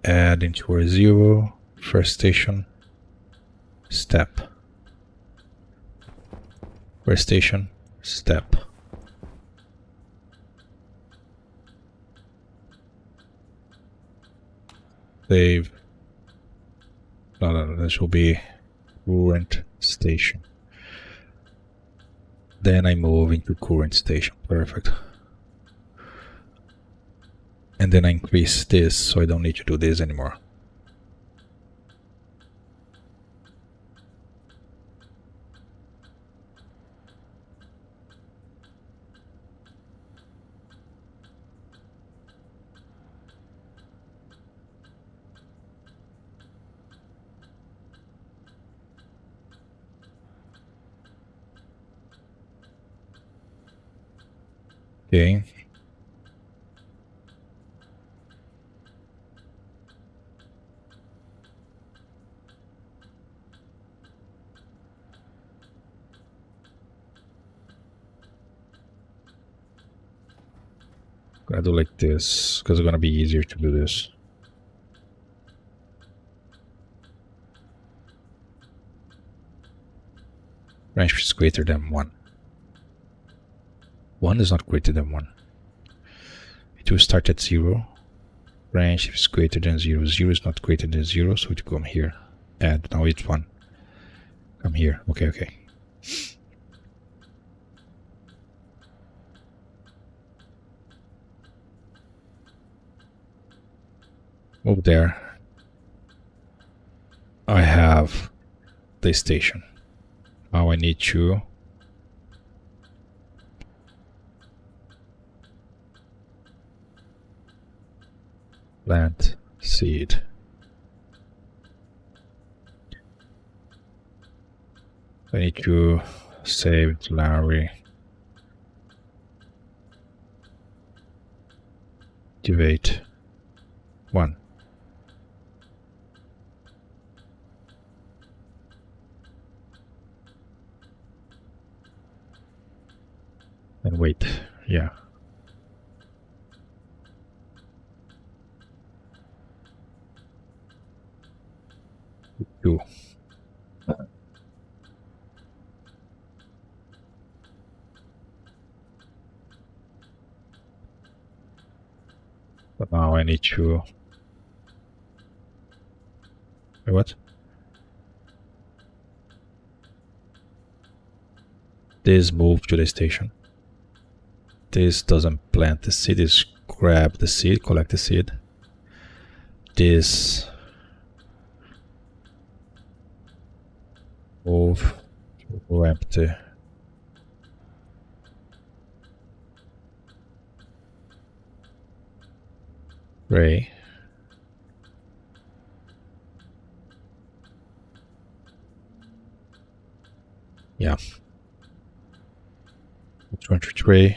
add into our 0, first station, step, first station, step. Save. No, this will be current station. Then I move into current station. Perfect. And then I increase this, so I don't need to do this anymore. Okay. Gonna do like this because it's gonna be easier to do this. Branch is greater than 1. 1 is not greater than 1. It will start at 0. Branch is greater than 0. 0 is not greater than 0, so it will come here. Add, now it's 1. Come here. Okay. Move there. I have the station. Now I need to plant seed. I need to save LarRe. Activate 1. And wait, yeah. Two. But now I need to... Wait, what? This move to the station. This doesn't plant the seed, this grab the seed, collect the seed. This move to empty. Ray. Yeah. 23.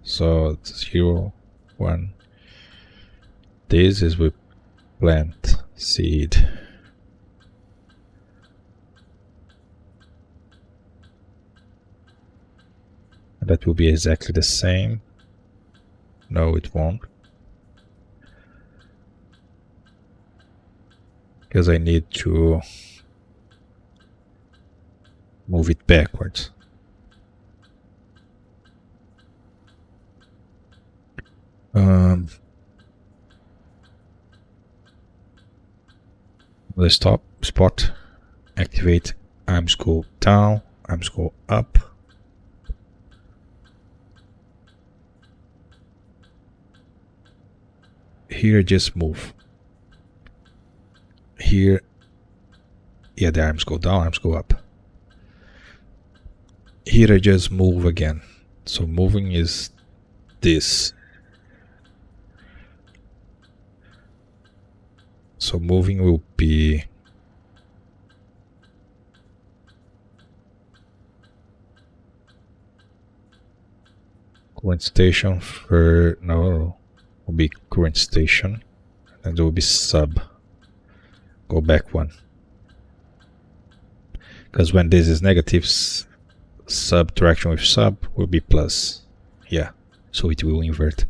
So it's 0, 1. This is with plant seed. And that will be exactly the same. No, it won't. Because I need to move it backwards. The stop spot, activate I'm scroll down, I'm scroll up. Here just move. Here, yeah, the arms go down, arms go up. Here I just move again. So moving is this. So moving will be current station for no will be current station, and there will be sub. Go back 1. Because when this is negative, subtraction with sub will be plus. Yeah, so it will invert.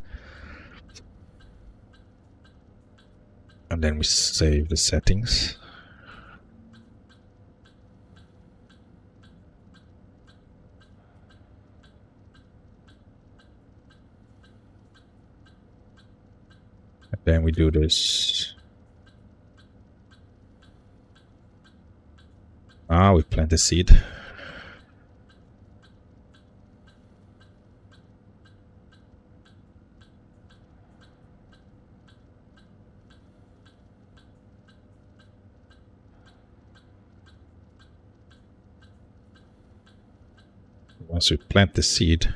And then we save the settings. And then we do this. We plant the seed. Once we plant the seed,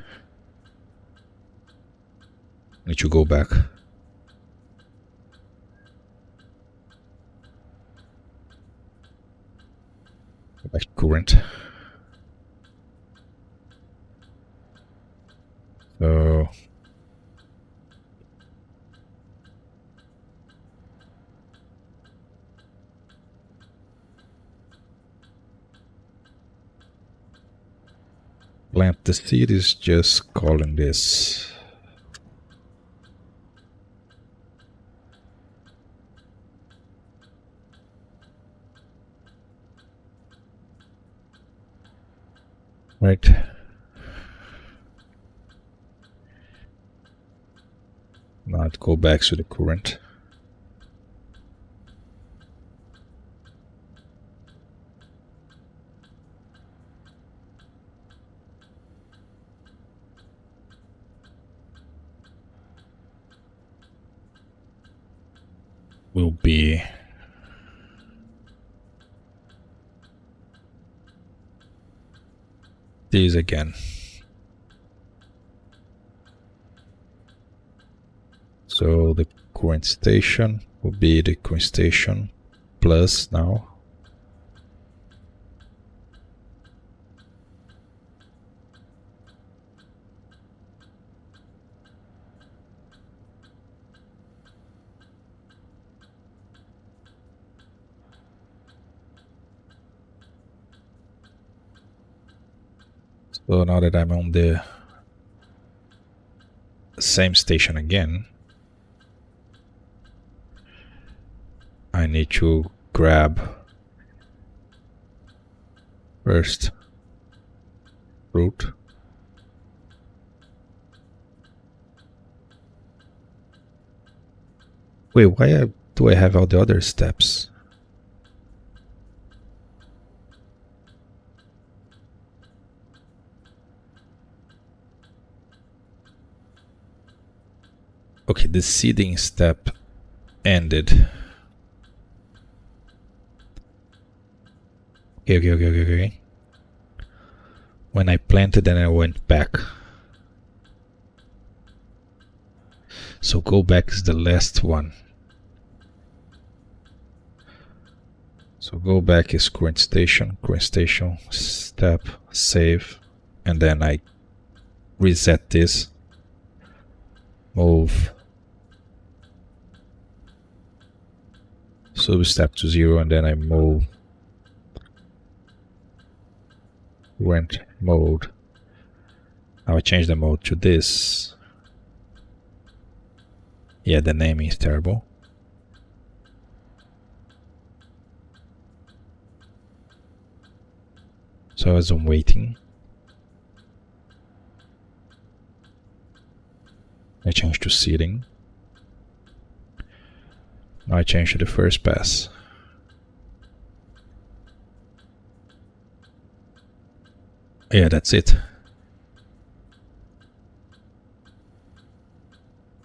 we need to go back. Go back to current. So plant the seed is just calling this. Right. Now it go back to the current. Will be this again. So the current station will be the current station plus now. So now that I'm on the same station again, I need to grab first root. Wait, why do I have all the other steps? Okay, the seeding step ended. Okay. When I planted, then I went back. So go back is the last one. So go back is current station, step, save, and then I reset this, move substep to 0, and then I move current mode. Now I change the mode to this. Yeah, the naming is terrible. So as I'm waiting, I change to seeding. Now I change to the first pass. Yeah, that's it.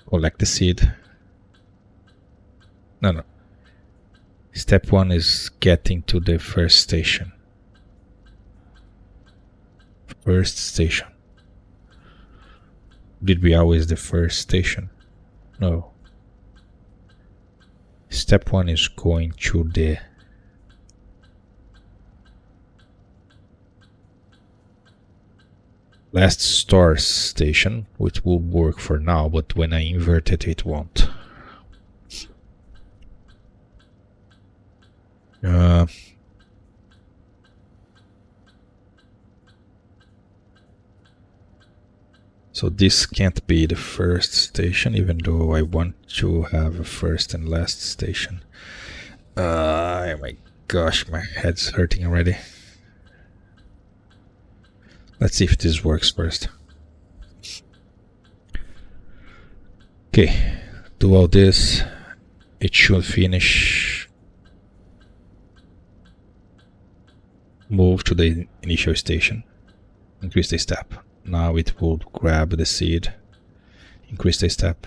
Collect the seed. No. Step 1 is getting to the first station. First station. Did we always the first station? No. Step 1 is going to the last store station, which will work for now, but when I invert it, it won't. So this can't be the first station, even though I want to have a first and last station. Oh my gosh, my head's hurting already. Let's see if this works first. Okay, do all this. It should finish. Move to the initial station. Increase the step. Now it will grab the seed. Increase the step.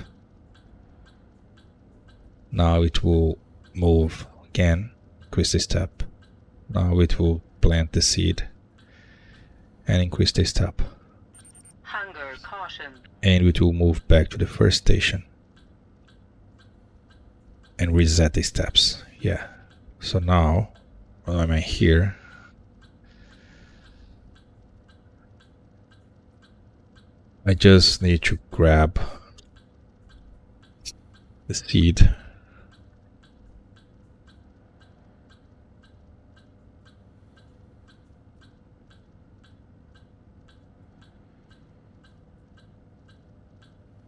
Now it will move again. Increase the step. Now it will plant the seed. And increase the step. Hunger caution. And it will move back to the first station. And reset the steps. Yeah. So now, when I'm here, I just need to grab the seed.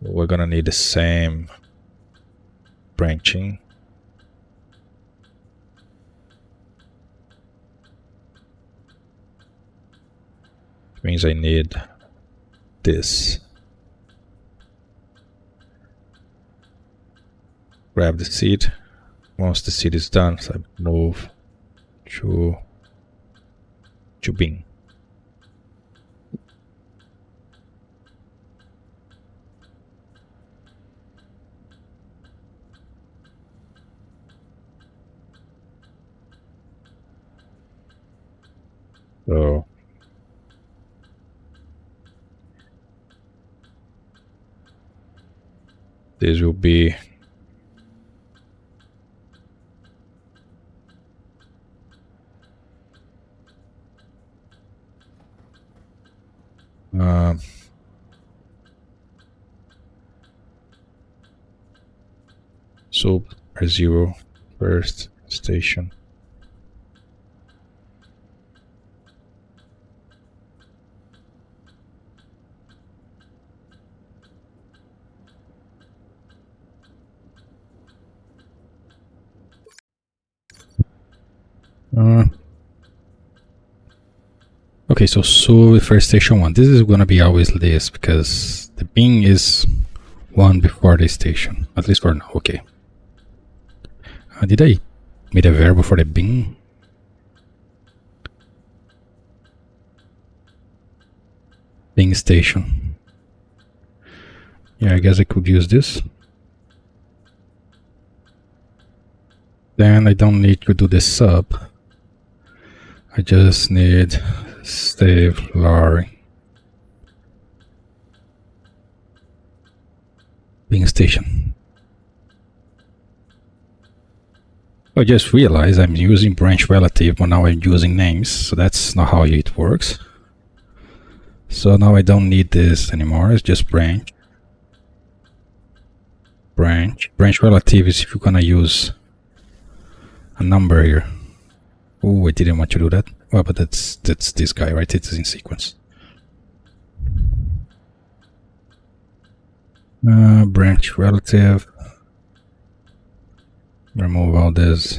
We're gonna need the same branching. Which means I need this. Grab the seed. Once the seed is done, so I move to bin. So this will be sub R0 first station. Okay, so first station 1. This is gonna be always this because the bin is 1 before the station, at least for now. Okay. Did I made a variable for the bin? Bin station. Yeah, I guess I could use this. Then I don't need to do the sub. I just need save LarRe. Bin station. I just realized I'm using branch relative, but now I'm using names, so that's not how it works. So now I don't need this anymore, it's just branch. Branch relative is if you're gonna use a number here. Oh, I didn't want to do that. Well, but that's this guy, right? It is in sequence. Branch relative. Remove all this.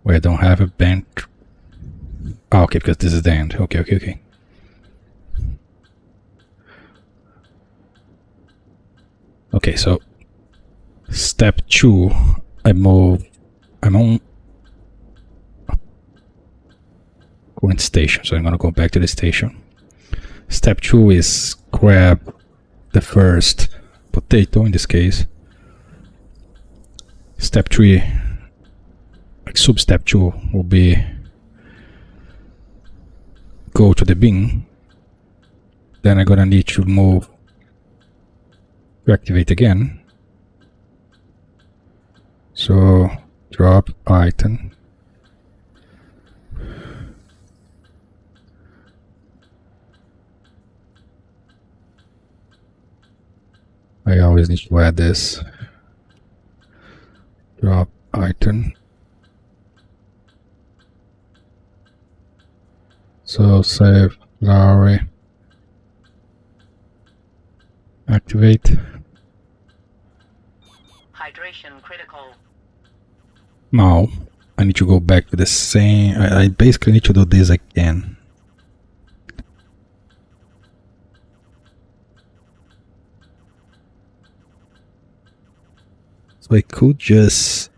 Wait, I don't have a bench. Oh, okay, because this is the end. Okay. Okay, so step 2, I'm on current station, so I'm gonna go back to the station. Step 2 is grab the first potato in this case. Step 3, like sub step 2 will be go to the bin. Then I'm gonna need to move to activate again. So drop item. I always need to add this. Drop item. So save LarRe. Activate. Hydration critical. Now I need to go back to the same. I basically need to do this again. So I could just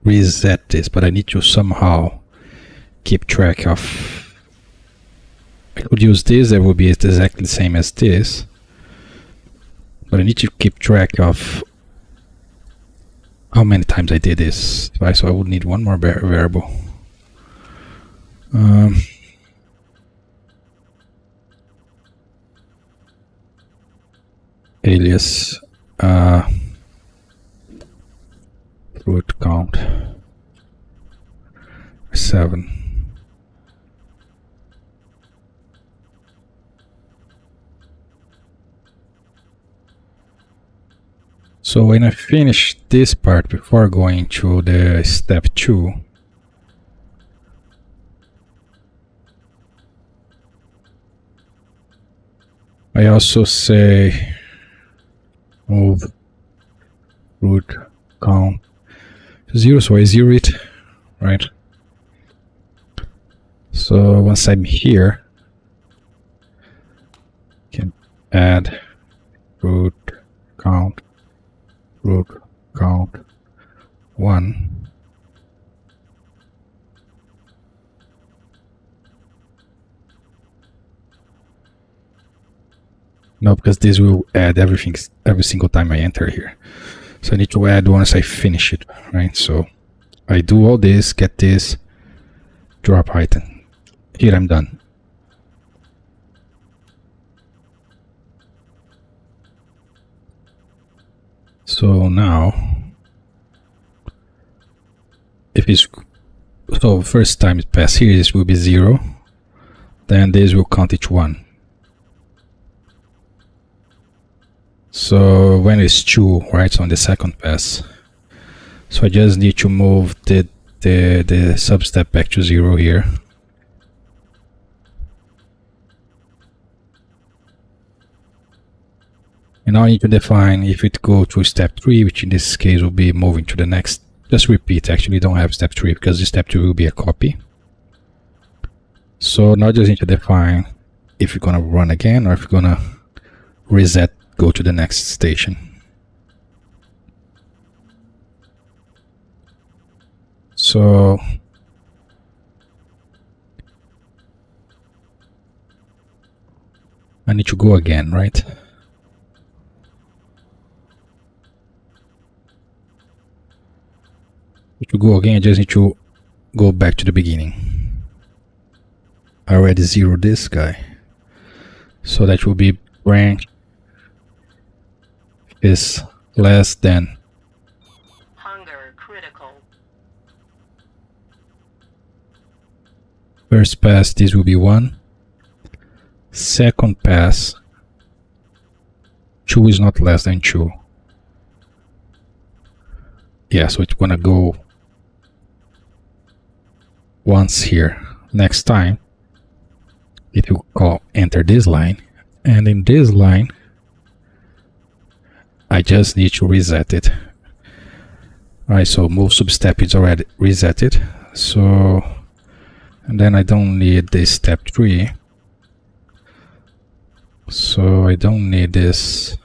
reset this, but I need to somehow keep track of. I could use this, that would be exactly the same as this, but I need to keep track of how many times I did this, right? So I would need one more variable. Alias root count 7. So when I finish this part before going to the step 2, I also say move root count to 0, so I 0 it, right? So once I'm here, I can add root count 1. No, because this will add everything every single time I enter here. So I need to add once I finish it, right? So I do all this, get this, drop item. Here I'm done. So now, if it's so first time it passed here, this will be 0. Then this will count each 1. So when it's 2, right? So on the second pass. So I just need to move the substep back to 0 here. And now I need to define if it go to step 3, which in this case will be moving to the next. Just repeat, actually don't have step 3 because the step 2 will be a copy. So now I just need to define if you're gonna run again or if you're gonna reset, go to the next station. So I need to go again, right? To go again, I just need to go back to the beginning. I already zeroed this guy, so that will be branch is less than Hunger critical. first pass. This will be 1. Second pass, 2 is not less than 2. Yeah, so it's gonna go once here. Next time it will call enter this line, and in this line I just need to reset it. Alright, so move substep is already resetted. So and then I don't need this step 3. So I don't need this.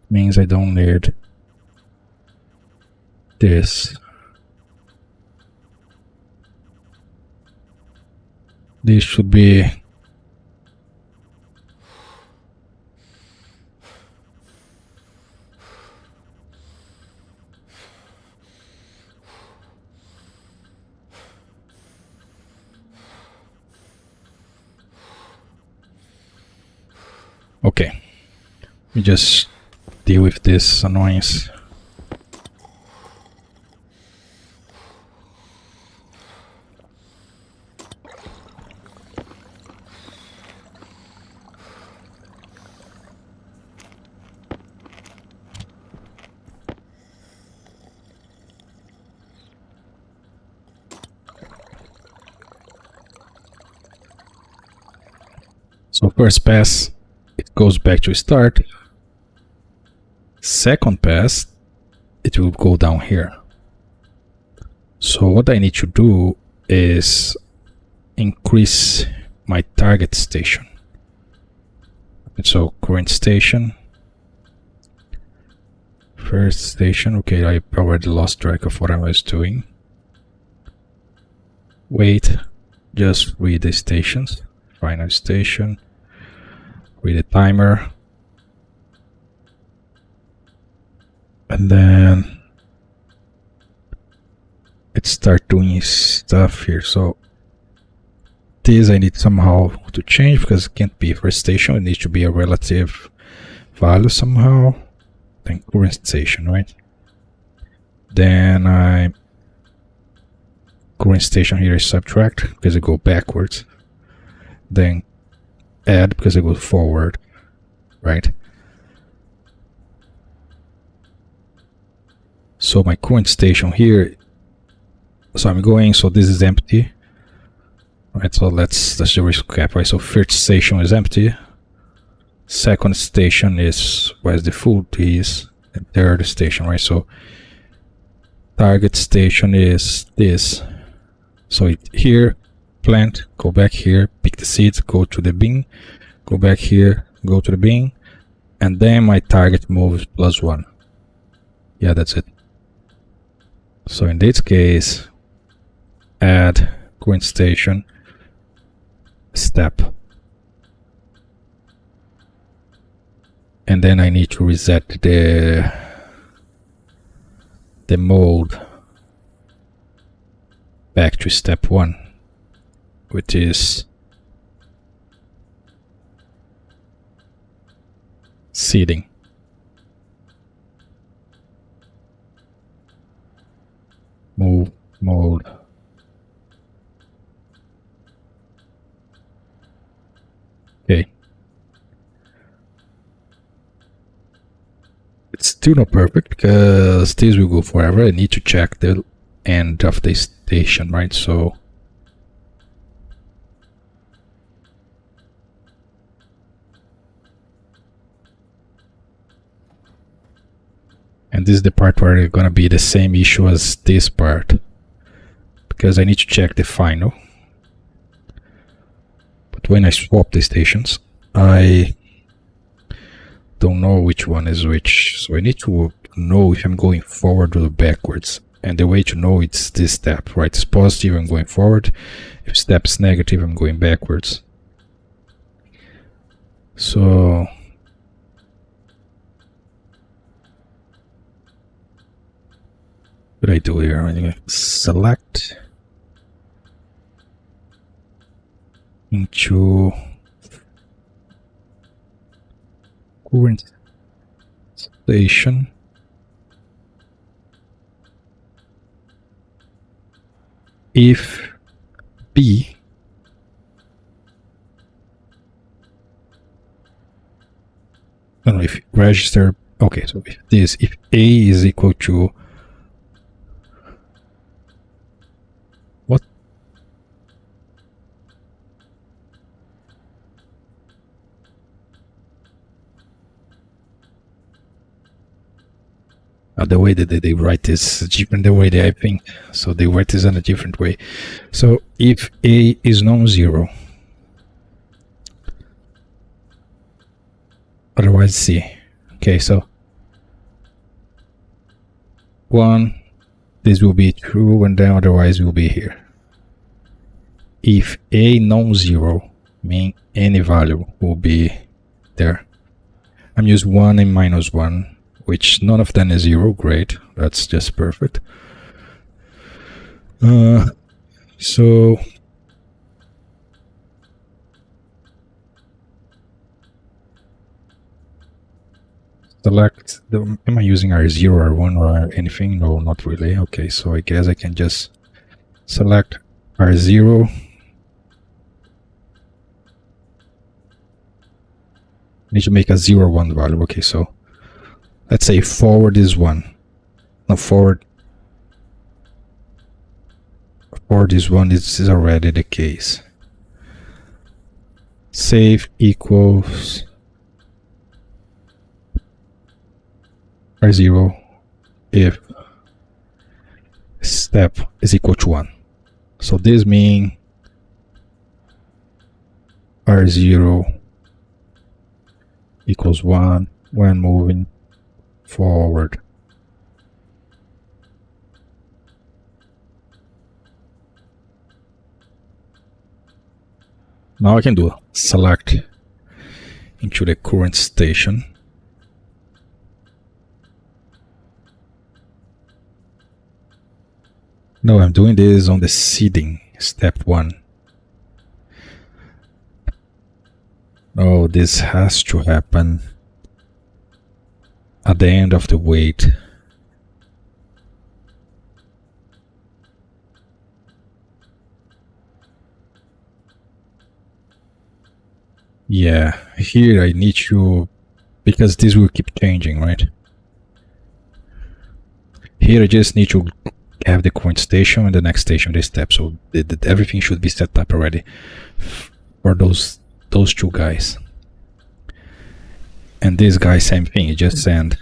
Means I don't need this. This should be okay. We just deal with this annoyance. So first pass, it goes back to start. Second pass, it will go down here. So what I need to do is increase my target station. And so current station, first station. Okay, I already lost track of what I was doing. Wait, just read the stations. Final station, read the timer, and then it start doing stuff here. So this I need somehow to change because it can't be first station, it needs to be a relative value somehow. Then current station, right? Then current station here is subtract because I go backwards. Then add because I go forward, right? So my current station here, so I'm going, so this is empty, right? So let's just recap, right? So first station is empty, second station is where the food is, and third station, right? So target station is this. So here, plant, go back here, pick the seeds, go to the bin, go back here, go to the bin, and then my target moves +1. Yeah, that's it. So in this case, add current station step, and then I need to reset the mode back to step 1, which is seeding. Move mode. Okay. It's still not perfect because this will go forever. I need to check the end of the station, right? So and this is the part where it's gonna be the same issue as this part, because I need to check the final. But when I swap the stations, I don't know which one is which. So I need to know if I'm going forward or backwards. And the way to know it's this step, right? It's positive, I'm going forward. If step is negative, I'm going backwards. So what do I do here? I'm gonna select into current station. If B I don't know if register. Okay, so if A is equal to what? The way that they write this is different the way that I think. So they write this in a different way. So if A is non-zero, otherwise C. Okay, so 1, this will be true, and then otherwise will be here. If A non-zero, mean any value will be there. I'm using 1 and -1, which none of them is 0. Great, that's just perfect. So select the, am I using R0, R1 or anything? No, not really. Okay, so I guess I can just select R0. Need to make a 0, 1 value. Okay, so let's say forward is 1. No, forward is 1. This is already the case. save equals R0 if step is equal to 1. So this means R0 equals 1 when moving forward. Now I can do select into the current station. No, I'm doing this on the seeding, step 1. Oh, this has to happen at the end of the wait. Yeah, here I need to, because this will keep changing, right? Here I just need to have the current station and the next station this step, so everything should be set up already for those two guys. And this guy, same thing, you just send.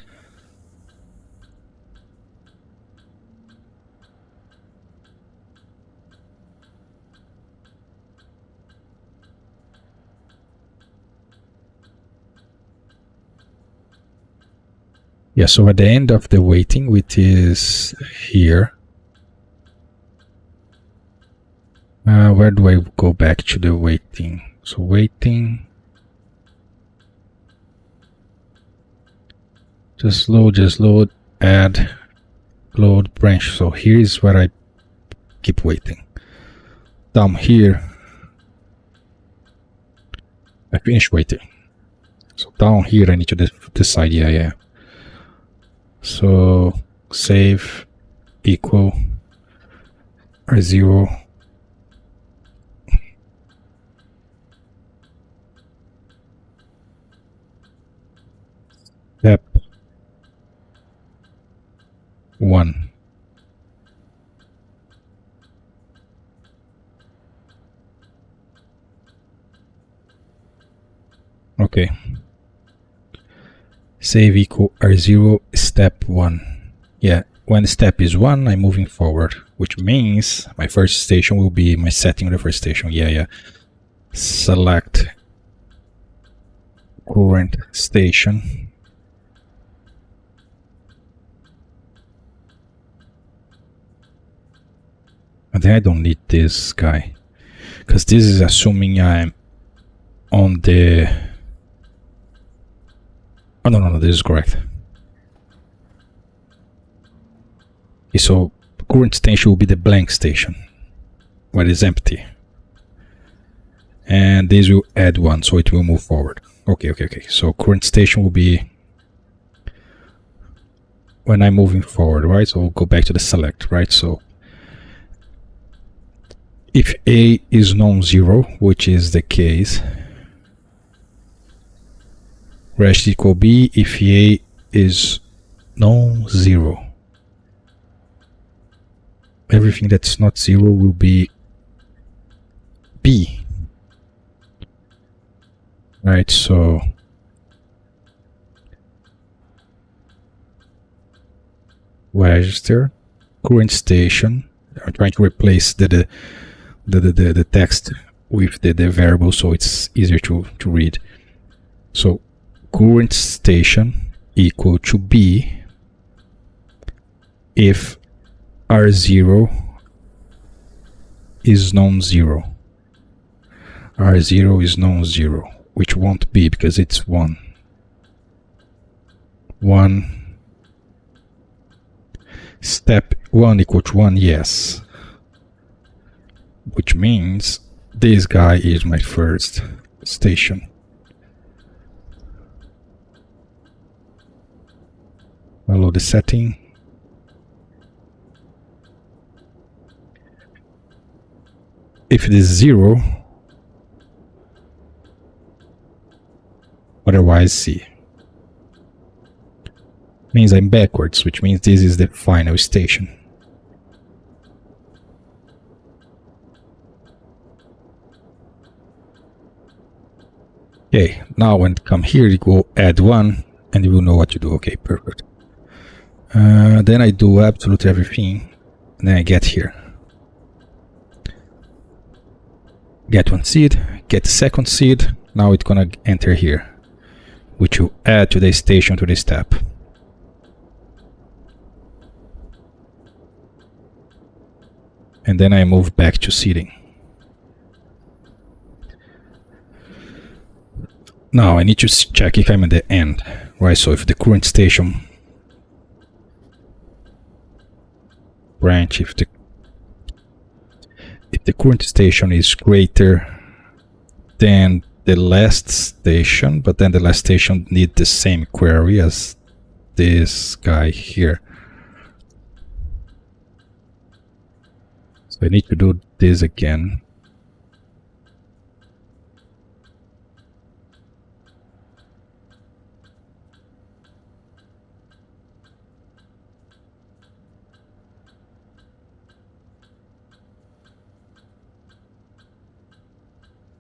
Yeah, so at the end of the waiting, which is here, where do I go back to the waiting? So waiting, just load, add, load branch. So here is where I keep waiting. Down here, I finish waiting. So down here, I need to decide, yeah. So save equal R0 step 1. Okay. Save equal R0 step 1. Yeah, when step is 1, I'm moving forward, which means my first station will be my setting of the first station. Yeah. Select current station. And then I don't need this guy, because this is assuming I'm on the... Oh, no, this is correct. Okay, so current station will be the blank station, where it's empty. And this will add 1, so it will move forward. Okay. So current station will be when I'm moving forward, right? So we'll go back to the select, right? So if A is non-zero, which is the case, rest equal B if A is non-zero. Everything that's not 0 will be B. Right, so register current station. I'm trying to replace the text with the variable, so it's easier to read. So current station equal to B if R0 is non-zero. R0 is non-zero, which won't be because it's 1. 1. Step 1 equal to 1, yes. Which means this guy is my first station. I'll load the setting. If it is 0, otherwise C. Means I'm backwards, which means this is the final station. Okay, now when it come here, you go add 1, and you will know what to do. Okay, perfect. Then I do absolutely everything, and then I get here. Get 1 seed, get second seed, now it's gonna enter here, which will add to the station to the step. And then I move back to seeding. Now I need to check if I'm at the end, right? So if the current station branch, if the current station is greater than the last station, but then the last station needs the same query as this guy here. So I need to do this again.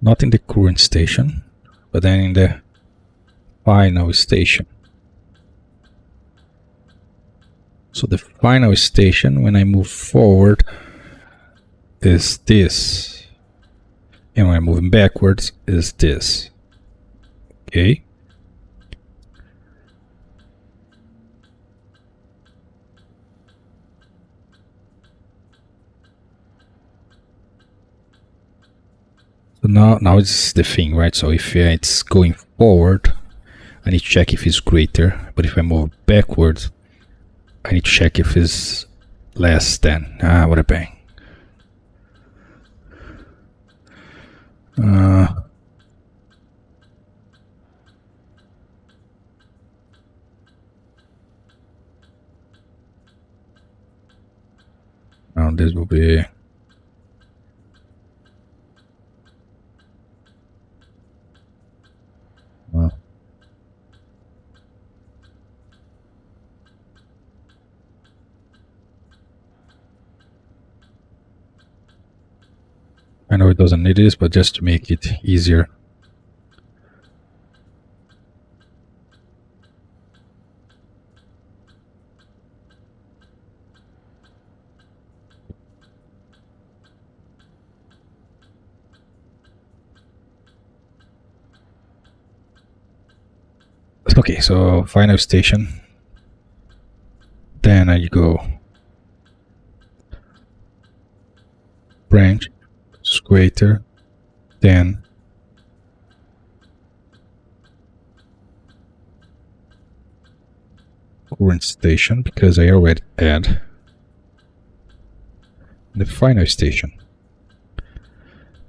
Not in the current station, but then in the final station. So the final station, when I move forward, is this. And when I'm moving backwards, is this. Okay. So now it's the thing, right? So if it's going forward, I need to check if it's greater. But if I move backwards, I need to check if it's less than. Ah, what a bang. Now this will be. I know it doesn't need this, but just to make it easier. Okay, so final station. Then I go branch is greater than current station, because I already add the final station.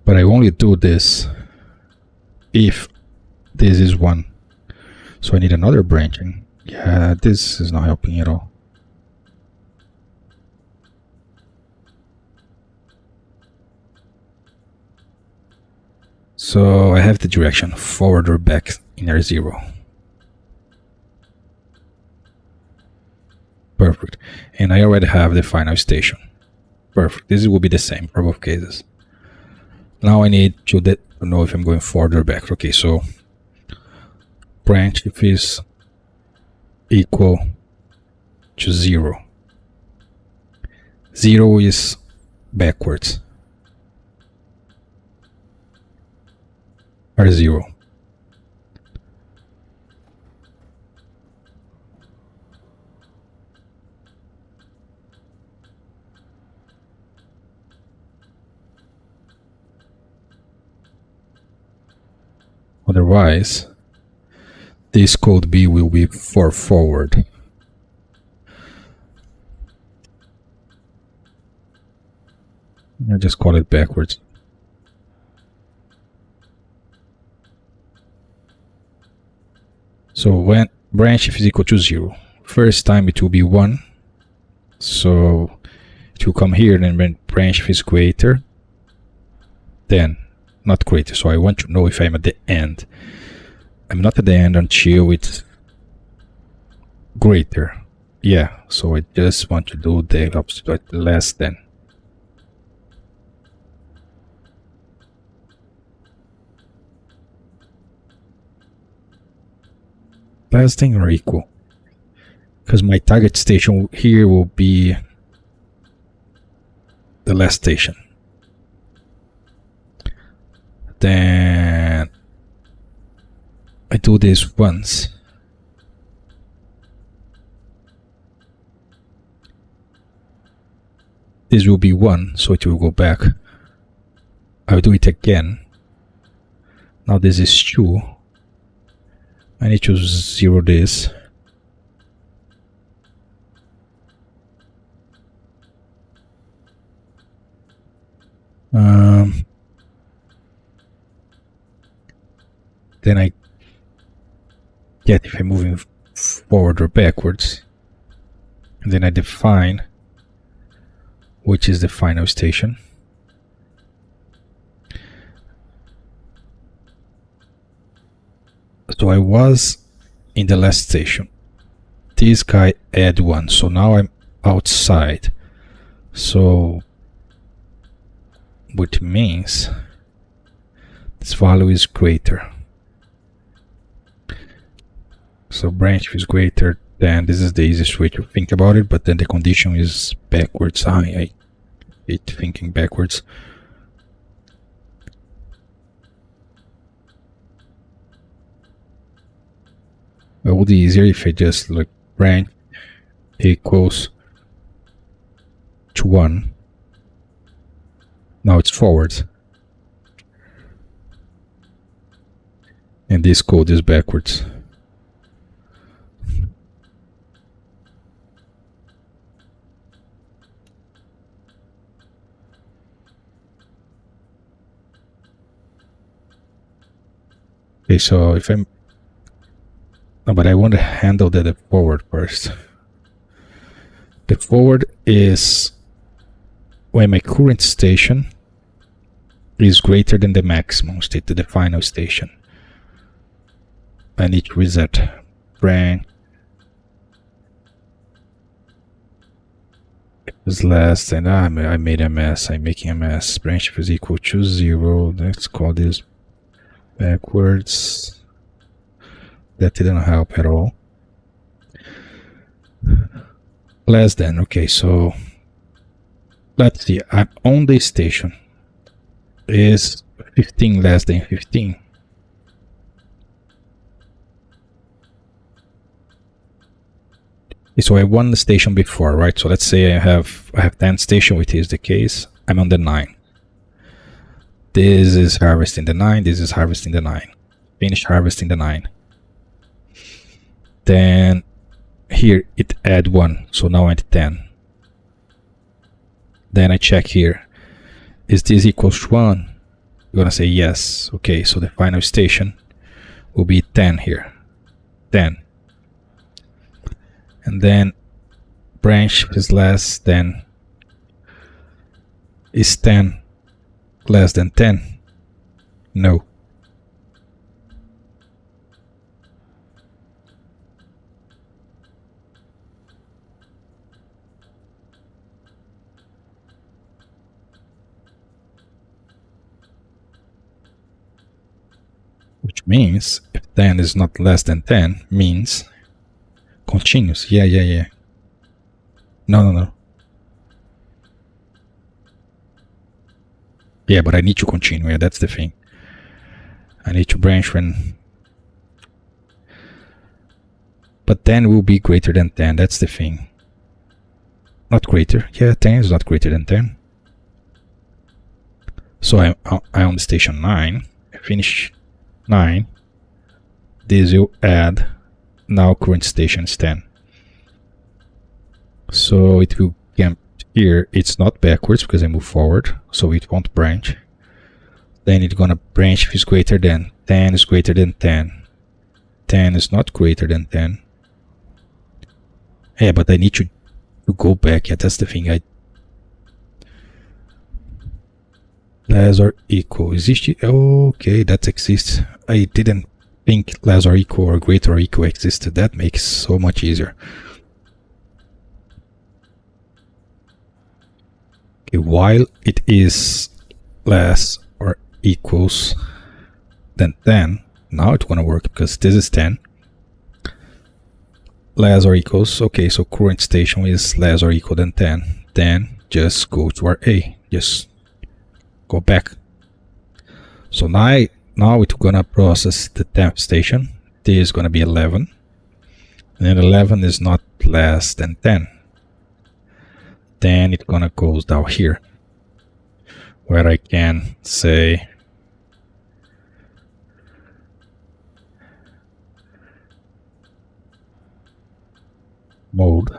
But I only do this if this is 1. So I need another branching. Yeah, this is not helping at all. So I have the direction forward or back in R0. Perfect. And I already have the final station. Perfect. This will be the same for both cases. Now I need to know if I'm going forward or back. Okay, so branch if is equal to 0. 0 is backwards. R0. Otherwise, this code B will be for forward. I just call it backwards. So when branch if is equal to 0, first time it will be 1. So it will come here, and when branch if is greater, then not greater. So I want to know if I'm at the end. I'm not at the end until it's greater. Yeah, so I just want to do the opposite, less than. less than or equal, because my target station here will be the last station. Then I do this once. This will be 1, so it will go back. I'll do it again. Now this is 2. I need to 0 this. Then I get if I'm moving forward or backwards. And then I define which is the final station. So I was in the last station. This guy add 1, so now I'm outside. So which means this value is greater. So branch is greater than, this is the easiest way to think about it, but then the condition is backwards. I hate thinking backwards. It would be easier if I just look branch equals to 1. Now it's forward. And this code is backwards. Okay, so if I'm... No, but I want to handle the forward first. The forward is when my current station is greater than the maximum state, the final station. I need to reset branch is less than, I made a mess, I'm making a mess. Branch is equal to 0. Let's call this backwards. That didn't help at all. Less than, okay, so let's see, I'm on the station. Is 15 less than 15? So I won the station before, right? So let's say I have 10 station, which is the case. I'm on the 9. This is harvesting the 9, this is harvesting the 9. Finish harvesting the 9. Then here it add 1, so now I'm at 10. Then I check here, is this equals to 1? You're gonna say yes. Okay, so the final station will be 10 here. 10. And then branch is less than, is 10 less than 10? No. Which means if 10 is not less than 10 means continuous. Yeah. No. Yeah, but I need to continue. Yeah, that's the thing. I need to branch when... But 10 will be greater than 10. That's the thing. Not greater. Yeah, 10 is not greater than 10. So I'm on station 9. I finish 9. This will add. Now current station is 10. So it will jump here. It's not backwards because I move forward, so it won't branch. Then it's gonna branch if it's greater than 10 is greater than 10. 10 is not greater than 10. Yeah, but I need to go back. Yeah, that's the thing. Less or equal. Okay, that exists. I didn't think less or equal or greater or equal existed. That makes so much easier. Okay, while it is less or equals than 10, now it's gonna work because this is 10. less or equals. Okay, so current station is less or equal than 10. Then just go to our A. Just go back. So now it's gonna process the 10th station. This is gonna be 11. And 11 is not less than 10. Then it's gonna go down here, where I can say mode.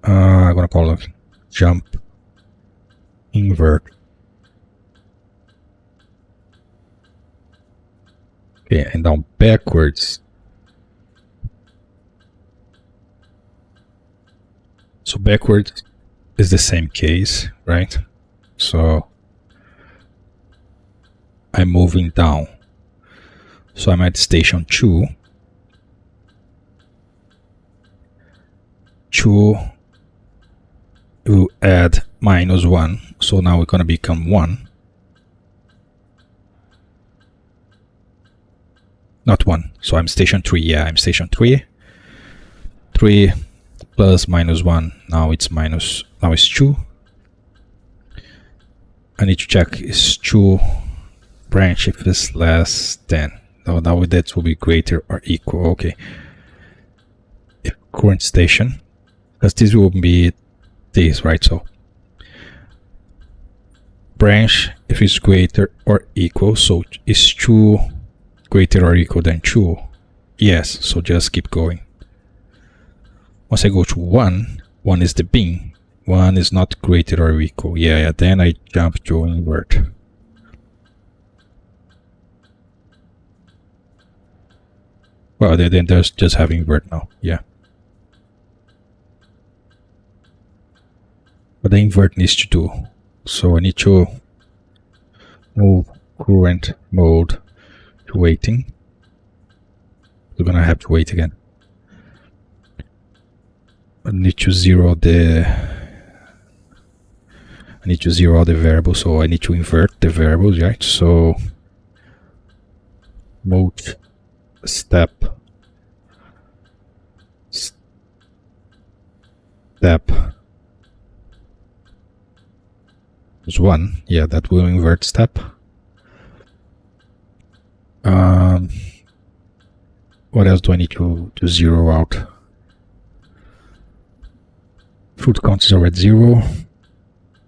I'm gonna call it jump invert. Okay, and down backwards. So backwards is the same case, right? So I'm moving down. So I'm at station 2. 2 will add -1. So now we're gonna become 1. Not 1. So I'm station 3. Yeah, I'm station 3. 3 plus -1. Now it's 2. I need to check is 2 branch if it's less than. Now that will be greater or equal. Okay. If current station, because this will be this, right? So branch if it's greater or equal. So is 2 greater or equal than 2? Yes. So just keep going. Once I go to 1, 1 is the bin. 1 is not greater or equal. Yeah, then I jump to invert. Well, then there's just have invert now. Yeah. But the invert needs to do. So I need to move current mode to waiting. We're gonna have to wait again. I need to zero the variable, so I need to invert the variables, right? So mode step is 1. Yeah, that will invert step. What else do I need to zero out? Foot count is already 0.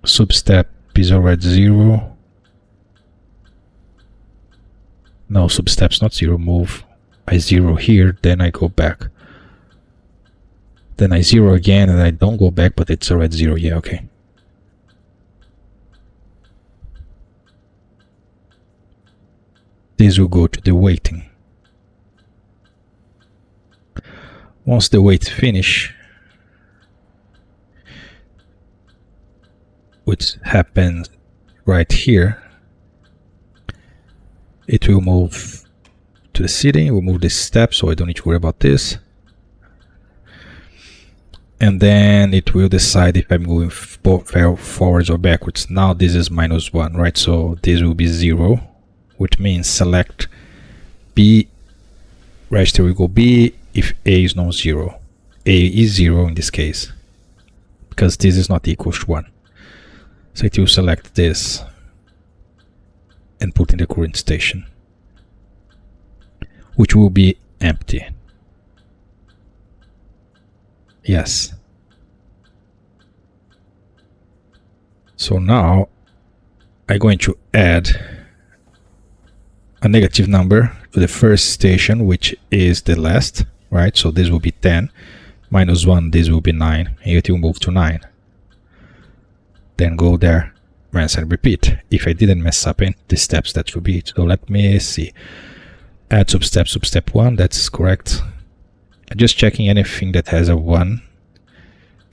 Substep is already 0. No, substep's not 0. Move. I 0 here, then I go back. Then I 0 again, and I don't go back, but it's already 0. Yeah, okay. This will go to the waiting. Once the wait finish, which happens right here, it will move to the seating. We'll move this step, so I don't need to worry about this. And then it will decide if I'm going forwards or backwards. Now this is -1, right? So this will be 0, which means select B, register will go B if A is non-zero. A is 0 in this case, because this is not equal to 1. So it will select this and put in the current station, which will be empty. Yes. So now I'm going to add a negative number to the first station, which is the last, right? So this will be 10. -1, this will be 9. And it will move to 9. Then go there, rinse and repeat. If I didn't mess up in the steps, that should be it. So let me see. Add substep 1, that's correct. I'm just checking anything that has a 1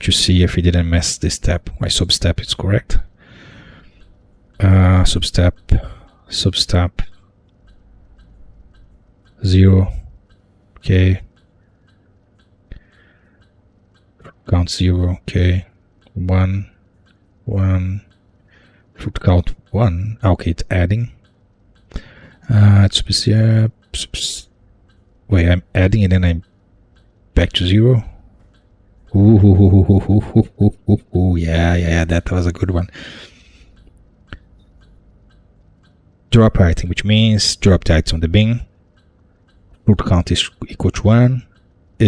to see if it didn't mess this step. My substep is correct. Substep 0. Okay. Count 0. Okay. 1. Foot count 1. Okay, it's adding. Wait, I'm adding and then I'm back to 0. Ooh, yeah, that was a good one. Drop item, which means drop the item on the bin. Fruit count is equal to 1.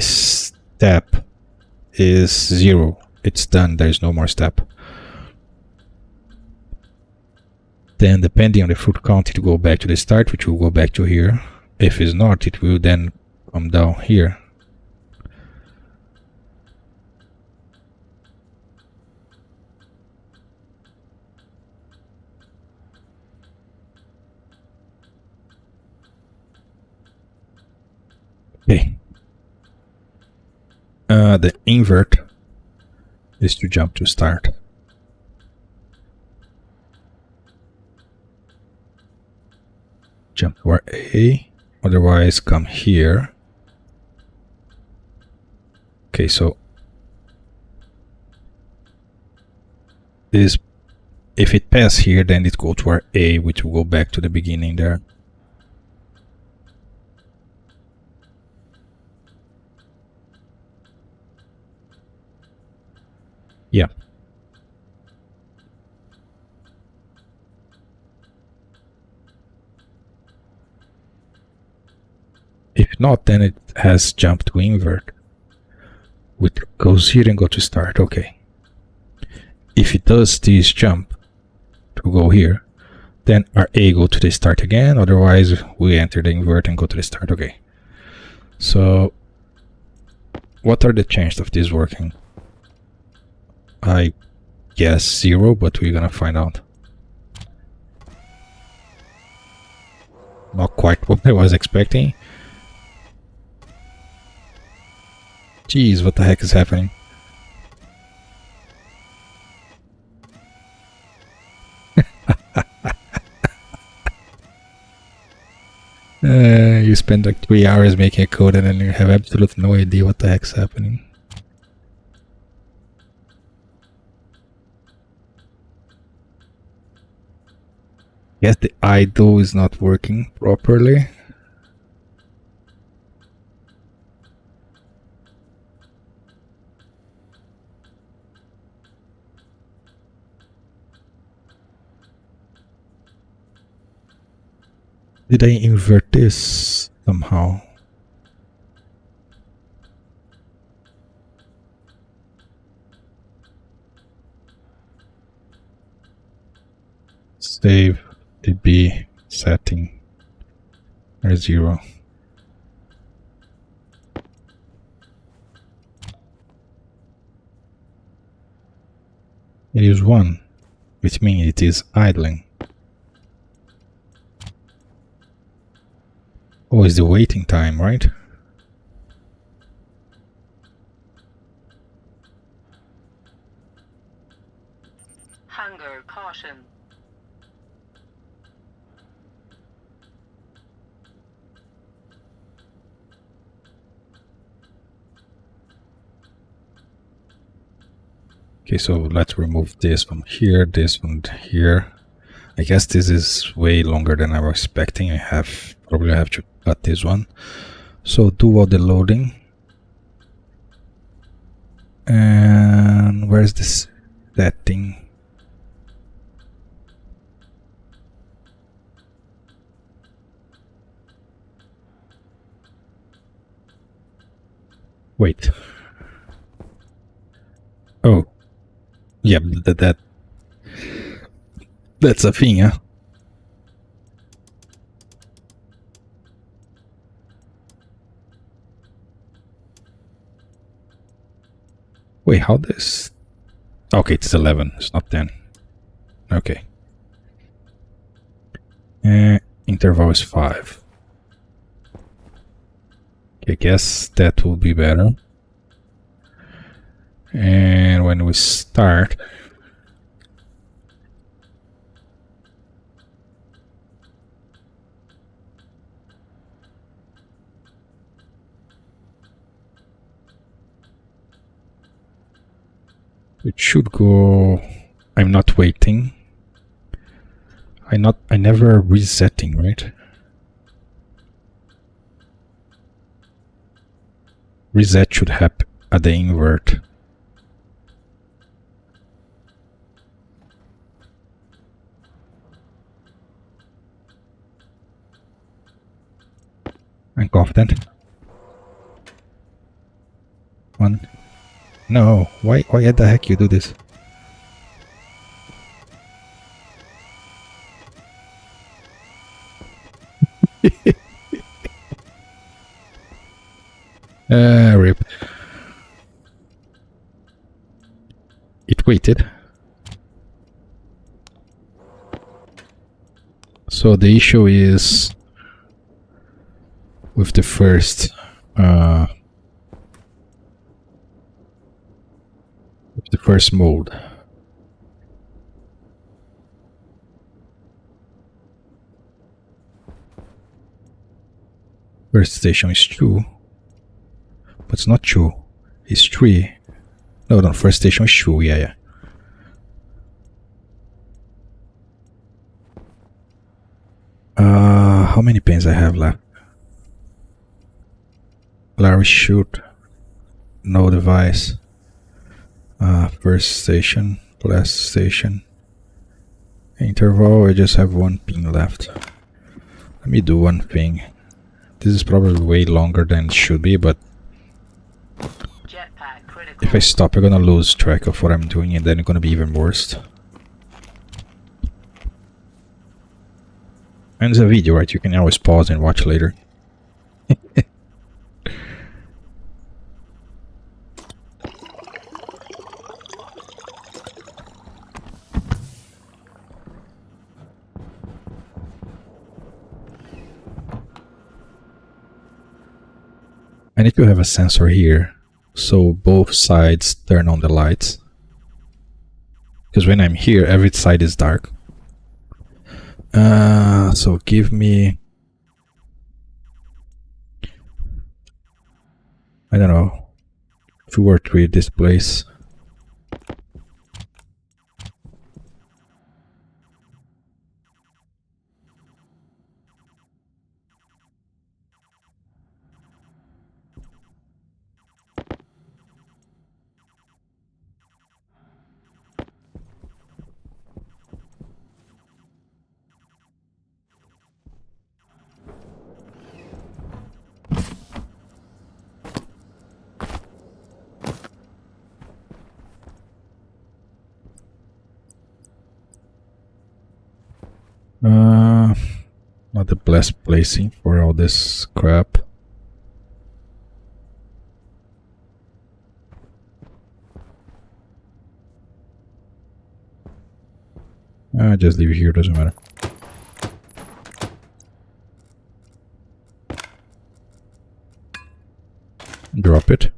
Step is 0. It's done, there is no more step. Then depending on the fruit count, it will go back to the start, which will go back to here. If it's not, it will then come down here. Okay. The invert is to jump to start. Jump to A, otherwise come here. Okay, so this, if it passes here, then it goes to our A, which will go back to the beginning there. Yeah. If not, then it has jumped to invert, which goes here and go to start. Okay. If it does this jump to go here, then our A go to the start again, otherwise we enter the invert and go to the start. Okay. So what are the chances of this working? I guess 0, but we're gonna find out. Not quite what I was expecting. Jeez, what the heck is happening? You spend like 3 hours making a code and then you have absolutely no idea what the heck's happening. Yes, the idle is not working properly. Did I invert this somehow? Save db setting or 0. It is 1, which means it is idling. Oh, it's the waiting time, right? Hunger caution. Okay, so let's remove this from here, this from here. I guess this is way longer than I was expecting. I probably have to cut this one. So do all the loading. And where's this setting? Wait. Oh. Yeah, that's a thing, huh? Wait, how this? Okay, it's 11. It's not 10. Okay. Interval is 5. Okay, I guess that will be better. And when we start, it should go. I'm not waiting. I never resetting, right? reset should happen at the invert. I'm confident. One. No, why the heck you do this? Rip. It waited. So the issue is with the first mode. First station is 2, but it's not 2. It's 3. No, first station is 2. Yeah. How many pens I have left? LarRe shoot. No device. First station, last station. Interval, I just have 1 pin left. Let me do one thing. This is probably way longer than it should be, but Jetpack critical. if I stop, I'm gonna lose track of what I'm doing, and then it's gonna be even worse. And it's a video, right? You can always pause and watch later. I need to have a sensor here, so both sides turn on the lights. Because when I'm here, every side is dark. So give me... I don't know, 2 or 3 displays. Not the best placing for all this crap. Just leave it here, doesn't matter. Drop it.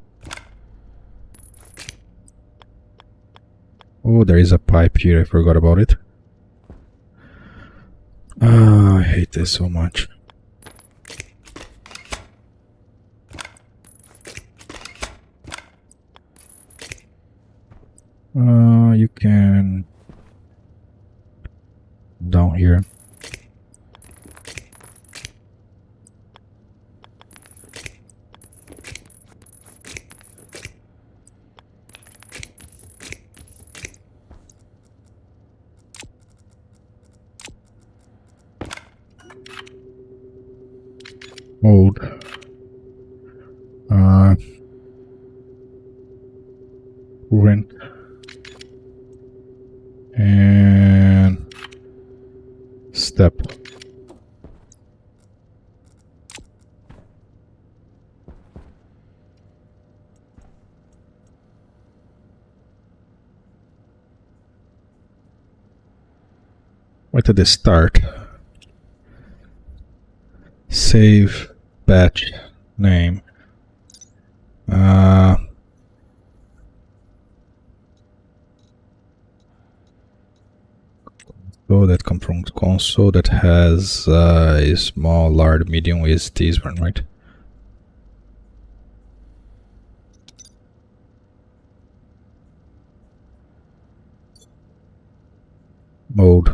Oh, there is a pipe here, I forgot about it. I hate this so much. You can... down here. Mode. Current. And step. Right at the start. Save batch name. So that comes from console that has a small, large, medium is this one, right? Mode.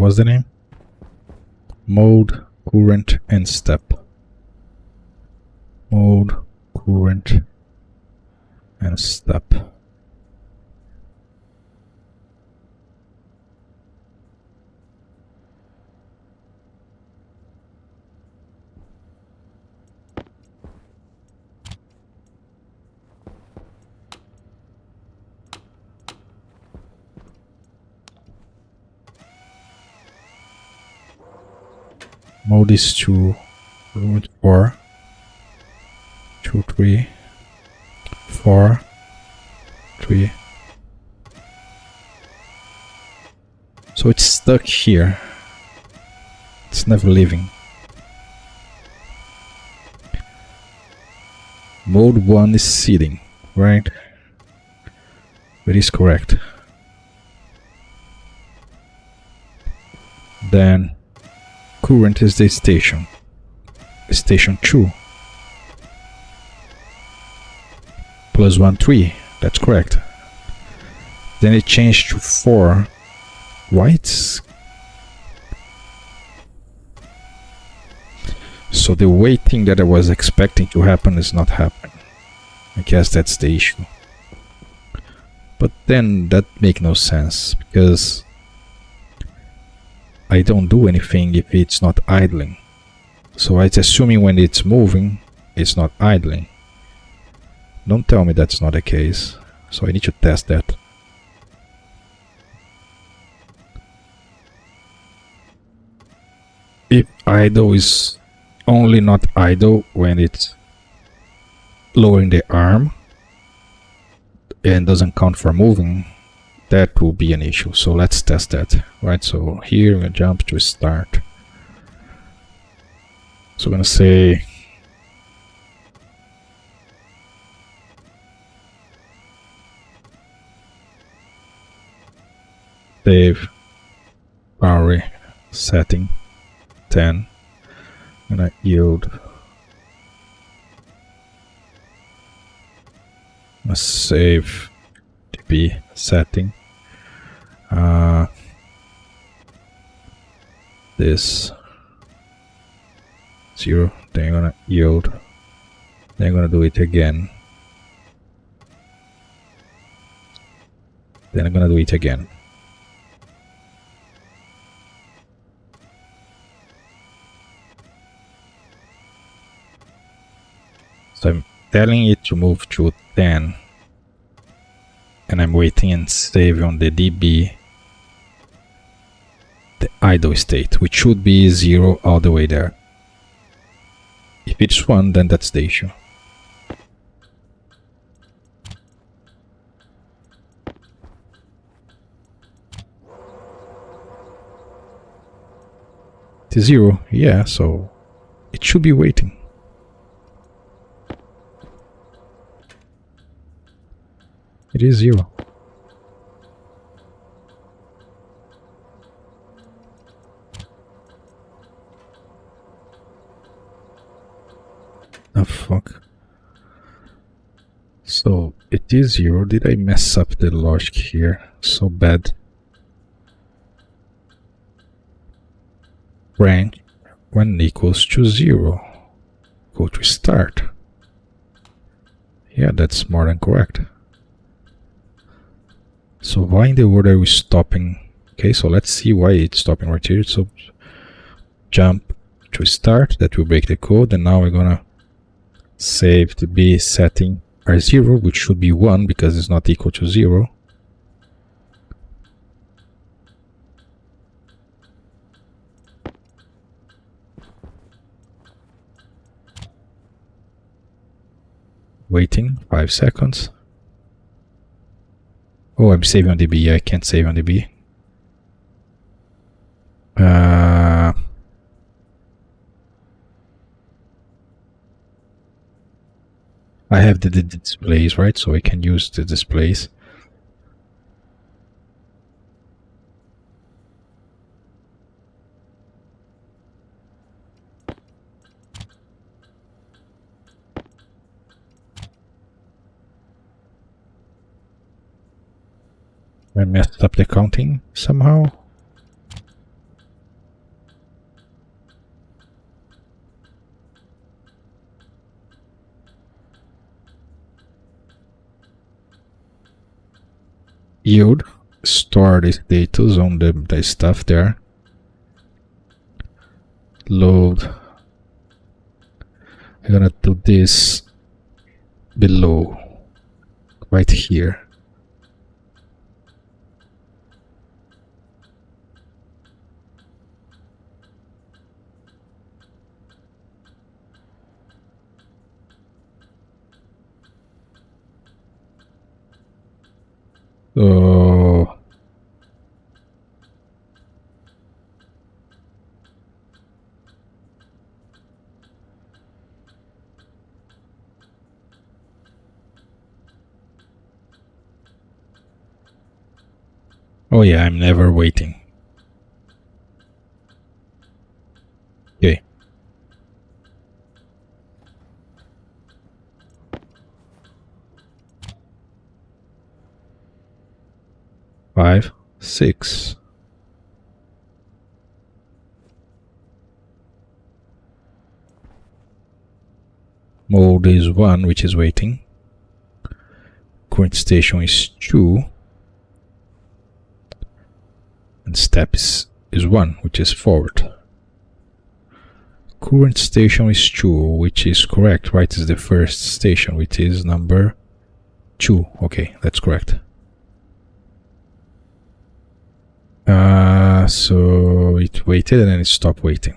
was the name? Mode, current, and step. Mode, current, and step. Mode is 2, root 4, 2, 3, 4, 3. So it's stuck here. It's never leaving. Mode 1 is sitting, right? That is correct. Then current is the station. Station 2. Plus 1, 3. That's correct. Then it changed to 4. Right? So the waiting that I was expecting to happen is not happening. I guess that's the issue. But then that makes no sense, because I don't do anything if it's not idling. So it's assuming when it's moving, it's not idling. Don't tell me that's not the case. So I need to test that. If idle is only not idle when it's lowering the arm and doesn't count for moving, that will be an issue. So let's test that. Right, so here I'm gonna jump to start. So I'm gonna say save LarRe setting 10. I'm gonna yield. I'm gonna save db setting. This 0. Then I'm gonna yield. Then I'm gonna do it again. Then I'm gonna do it again. So I'm telling it to move to 10, and I'm waiting and save on the DB the idle state, which should be 0 all the way there. If it's 1, then that's the issue. It is 0, yeah, so it should be waiting. It is 0. Oh fuck. So it is 0. Did I mess up the logic here so bad? Rank when equals to 0. Go to start. Yeah, that's more than correct. So why in the world are we stopping? Okay, so let's see why it's stopping right here. So jump to start, that will break the code, and now we're gonna save to be setting R0, which should be 1 because it's not equal to 0. Waiting 5 seconds. Oh, I'm saving on DB. I can't save on DB. I have the displays, right? So I can use the displays. I messed up the counting somehow. yield, store the status on the stuff there, load. I'm gonna do this below, right here. So oh yeah, I'm never waiting. Okay. Five, six. Mode is 1, which is waiting. Current station is 2. And step is 1, which is forward. Current station is 2, which is correct, right? Is the first station, which is number 2. Okay, that's correct. So it waited and then it stopped waiting.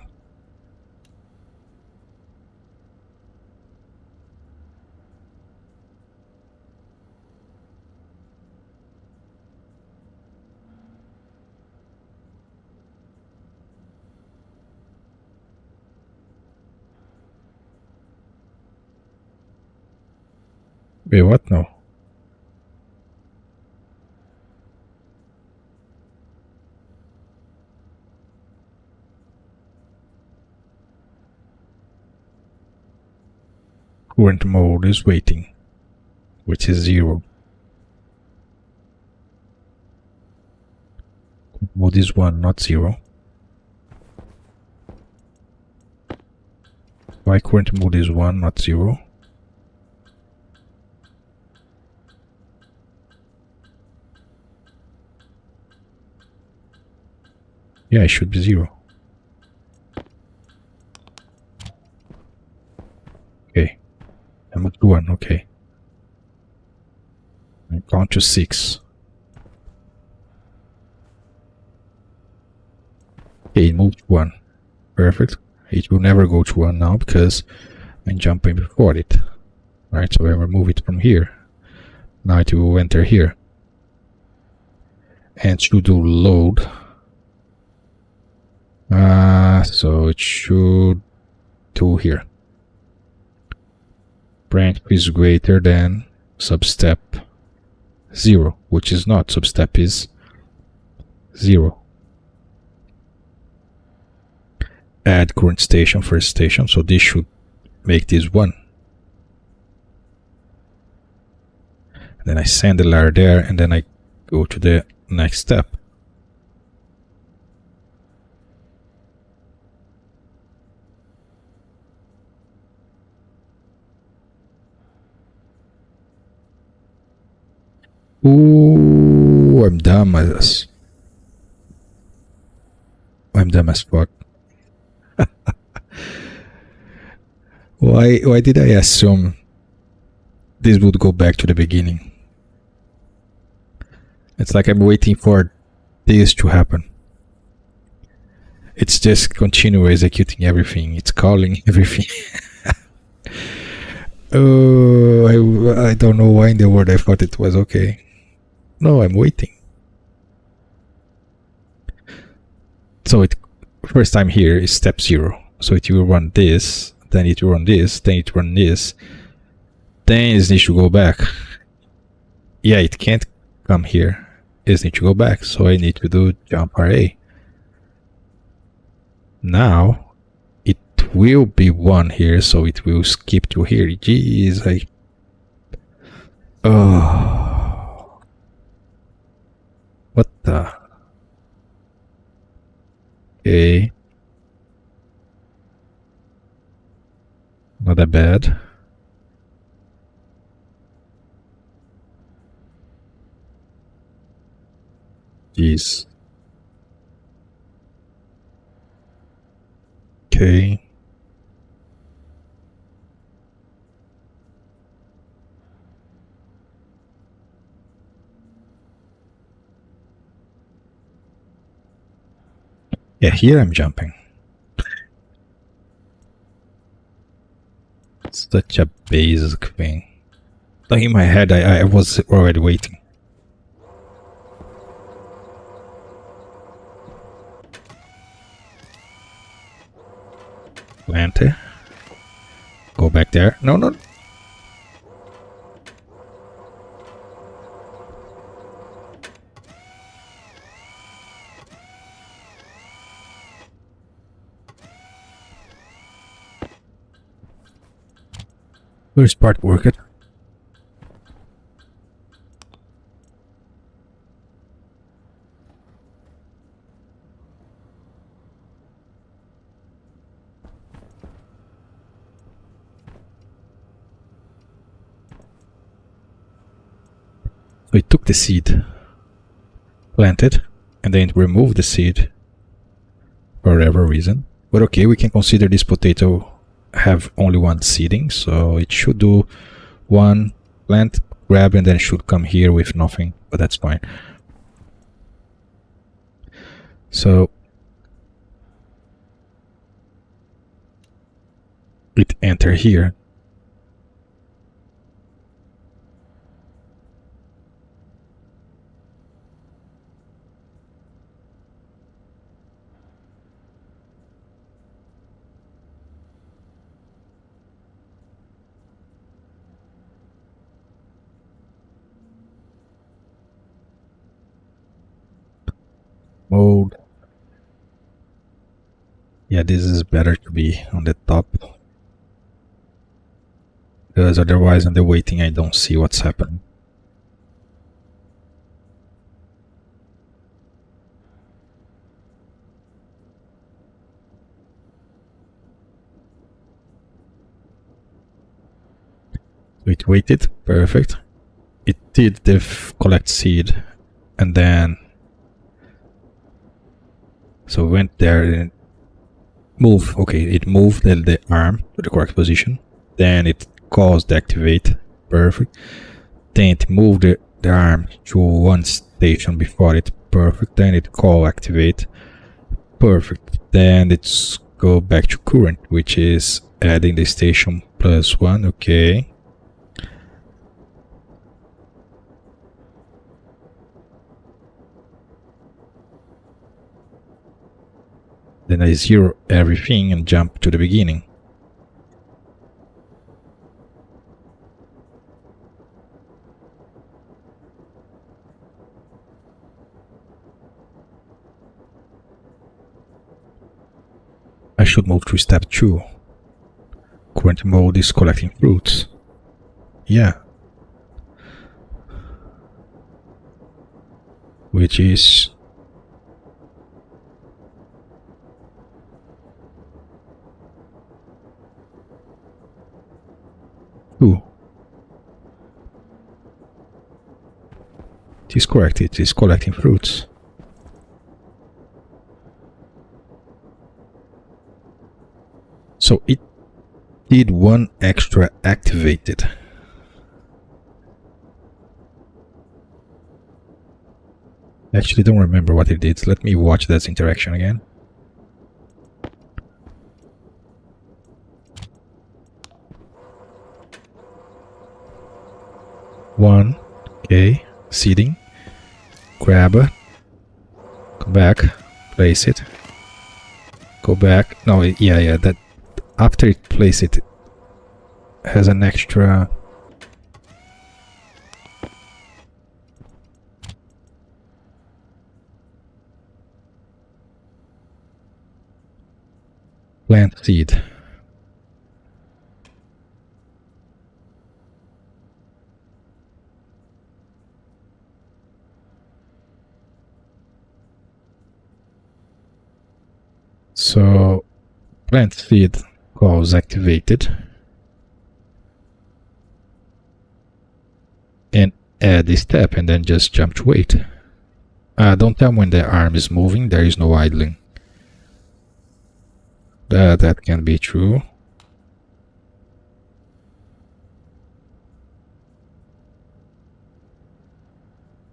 Wait, what? No. Current mode is waiting, which is 0. Mode is 1, not 0. Why current mode is 1, not 0? Yeah, it should be 0. Okay. I moved 1, okay. I count to 6. Okay, it moved 1. Perfect. It will never go to 1 now because I'm jumping before it. Right, so I remove it from here. Now it will enter here. And should do load. So it should do here. Branch is greater than substep 0, which is not. Substep is 0. Add current station, first station, so this should make this 1. And then I send the LarRe there, and then I go to the next step. Ooh, I'm dumb as fuck. Why did I assume this would go back to the beginning? It's like I'm waiting for this to happen. It's just continue executing everything. It's calling everything. Oh, I don't know why in the world I thought it was okay. No, I'm waiting. So it first time here is step 0. So it will run this, then it will run this, then it will run this. Then it needs to go back. Yeah, it can't come here. It needs to go back. So I need to do jump RA. Now it will be 1 here, so it will skip to here. Jeez, oh, what the? Okay, not that bad. Jeez. Okay. Yeah, here I'm jumping. Such a basic thing. Like in my head, I was already waiting. Plant it. Go back there. No, no. First part worked. So it took the seed, planted, and then it removed the seed for whatever reason. But okay, we can consider this potato have only one seeding, so it should do one plant, grab, and then it should come here with nothing, but that's fine. So it enter here. Mode. Yeah, this is better to be on the top, because otherwise on the waiting I don't see what's happening. So it waited, perfect. It did the collect seed, and then so went there and move. Okay, it moved the arm to the correct position. Then it caused the activate, perfect. Then it moved the arm to one station before it, perfect. Then it call activate, perfect. Then it's go back to current, which is adding the station +1. Okay. Then I zero everything and jump to the beginning. I should move to step 2. Current mode is collecting fruits. Yeah. Which is two. It is correct, it is collecting fruits. So it did one extra activated. Actually don't remember what it did. Let me watch that interaction again. One, okay, seeding, grab, come back, place it, go back. No, yeah, that after it place it has an extra plant seed. So plant seed was activated and add this step and then just jump to wait. Don't tell me when the arm is moving, there is no idling. That can be true.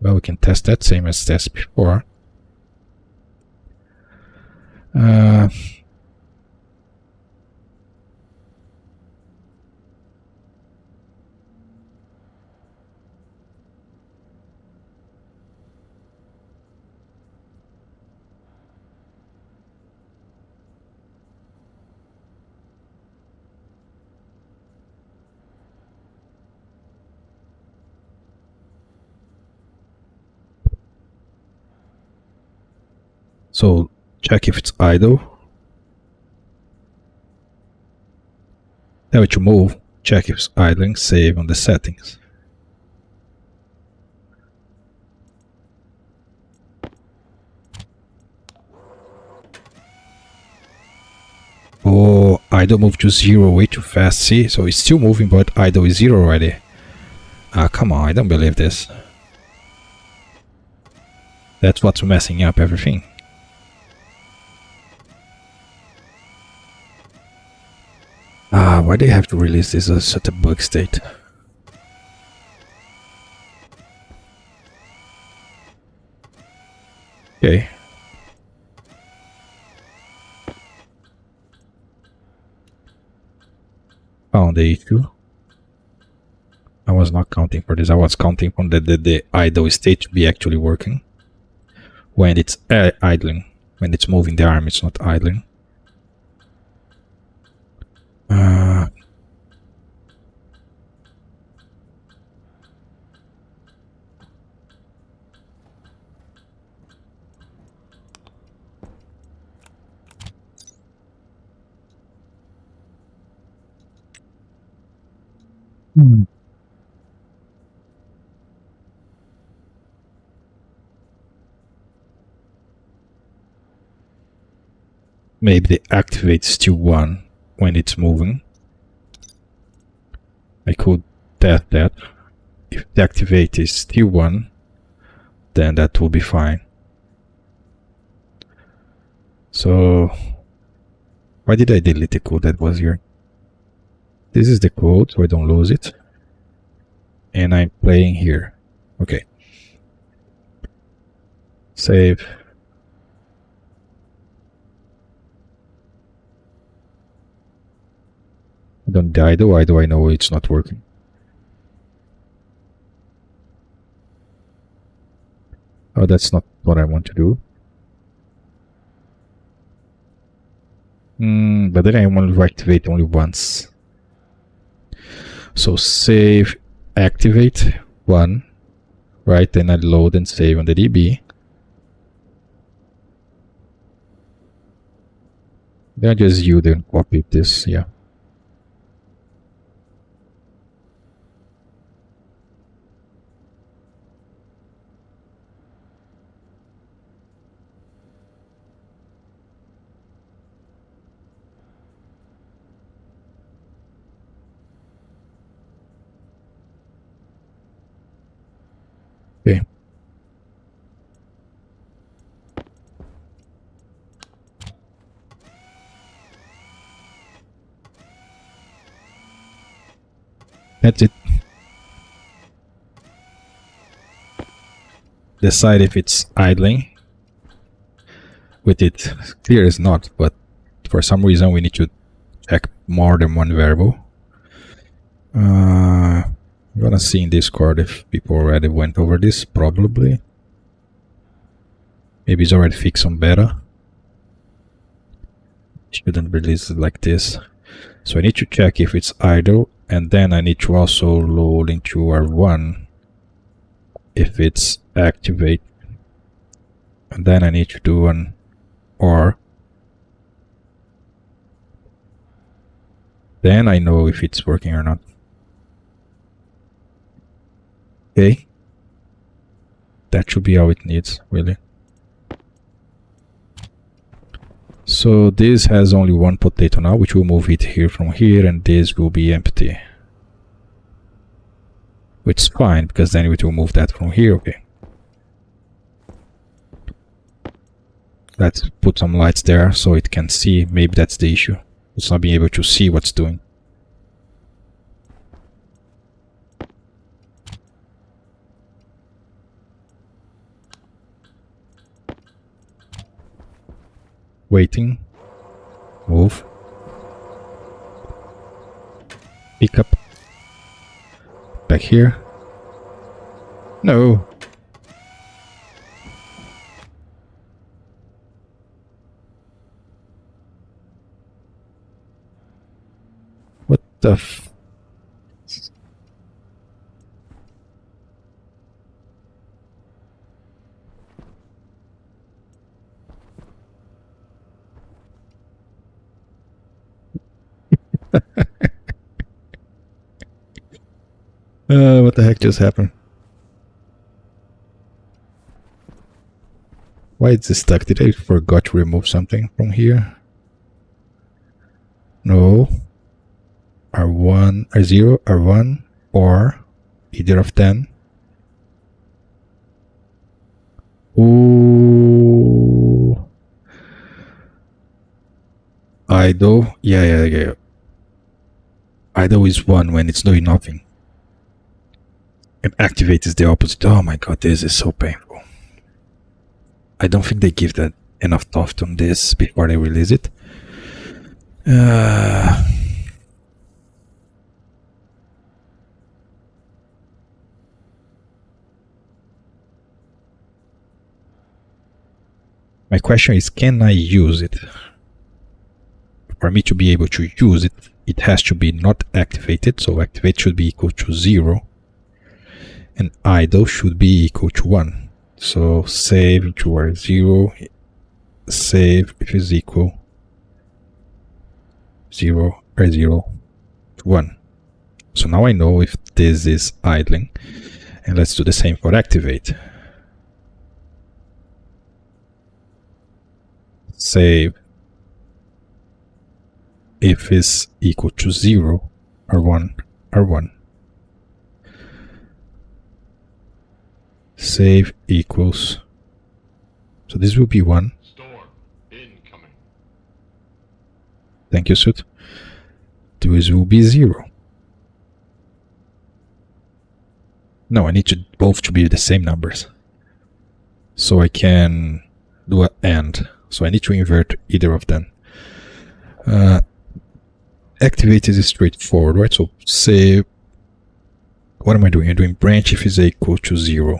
Well, we can test that, same as test before. So check if it's idle. Tell it to move. Check if it's idling. Save on the settings. Oh, idle moved to 0 way too fast. See, so it's still moving, but idle is 0 already. Come on, I don't believe this. That's what's messing up everything. Why do they have to release this as such a bug state? Okay. Found the issue. I was not counting for this. I was counting on the idle state to be actually working. When it's idling. When it's moving the arm, it's not idling. Maybe the activate still 1 when it's moving. I could test that. If the activate is still 1, then that will be fine. So why did I delete the code that was here? This is the code, so I don't lose it. And I'm playing here. Okay. Save. Don't die though. Why do I know it's not working? Oh, that's not what I want to do. But then I want to activate only once. So save, activate 1, right? Then I load and save on the DB. Then I just use and copy this, yeah. Okay. That's it. Decide if it's idling. With it clear is not, but for some reason we need to check more than one variable. I'm gonna see in Discord if people already went over this, probably. Maybe it's already fixed on beta. Shouldn't release it like this. So I need to check if it's idle, and then I need to also load into R1 if it's activate. And then I need to do an OR. Then I know if it's working or not. Okay. That should be all it needs, really. So this has only one potato now, which will move it here from here, and this will be empty. Which is fine, because then it will move that from here, okay. Let's put some lights there so it can see. Maybe that's the issue. It's not being able to see what's doing. Waiting. Move. Pick up. Back here. No. What the f... what the heck just happened? Why is this stuck? Did I forgot to remove something from here? No. R1, R0, R1, or either of them. Ooh. Idle. Yeah. Idle is 1 when it's doing nothing. And activate is the opposite. Oh my god, this is so painful. I don't think they give that enough thought on this before they release it. My question is, can I use it? For me to be able to use it, it has to be not activated, so activate should be equal to 0. And idle should be equal to 1. So save into R0, save if is equal 0, R0 to 1. So now I know if this is idling. And let's do the same for activate. Save if is equal to 0, R1, R1. Save equals, so this will be 1. Storm incoming. Thank you, suit. This will be 0. No, I need to both to be the same numbers. So I can do an AND. So I need to invert either of them. Activate is straightforward, right? So save. What am I doing? I'm doing branch if is equal to 0.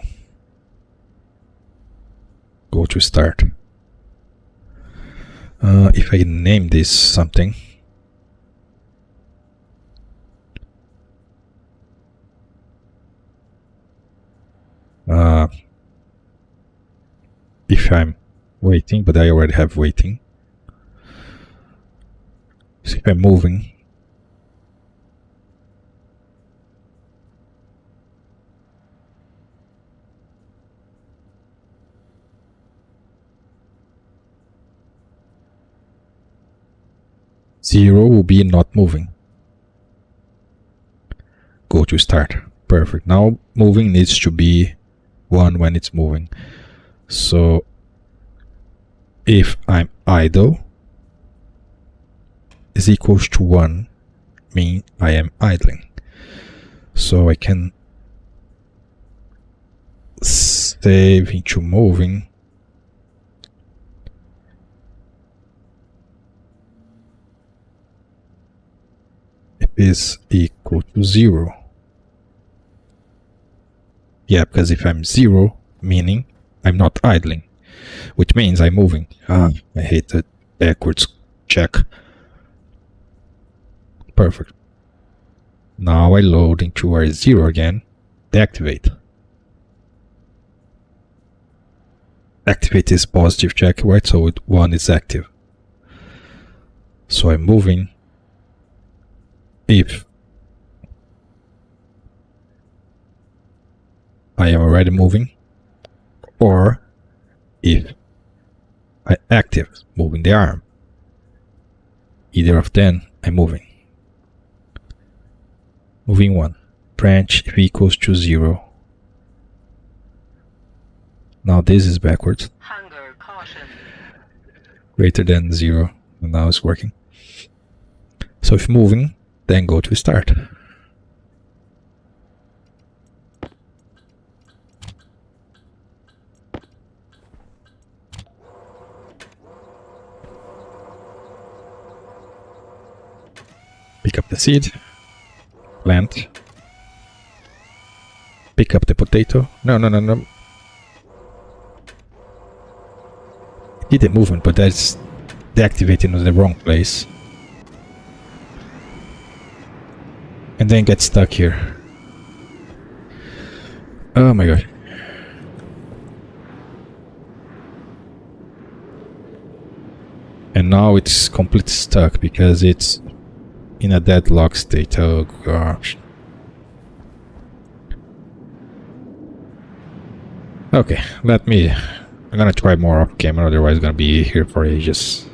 Go to start. If I name this something, if I'm waiting, but I already have waiting. So if I'm moving, zero will be not moving. Go to start. Perfect. Now moving needs to be 1 when it's moving. So if I'm idle is equals to 1, mean I am idling. So I can save into moving. It is equal to 0. Yeah, because if I'm 0, meaning I'm not idling, which means I'm moving. I hate the backwards check. Perfect. Now I load into R0 again, deactivate. Activate is positive check, right? So 1 is active. So I'm moving. If I am already moving, or if I active moving the arm. Either of them I'm moving. Moving 1. Branch if equals to 0. Now this is backwards. Hunger caution. greater than 0, and now it's working. So if moving, then go to start. Pick up the seed, plant, pick up the potato. No. Did the movement, but that's deactivated in the wrong place. And then get stuck here. Oh my god. And now it's completely stuck because it's in a deadlock state. Oh gosh. Okay, I'm gonna try more off camera, otherwise I'm gonna be here for ages.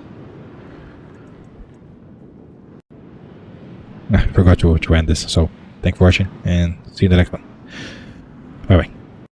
I forgot to end this, so thanks for watching and see you in the next one. Bye bye.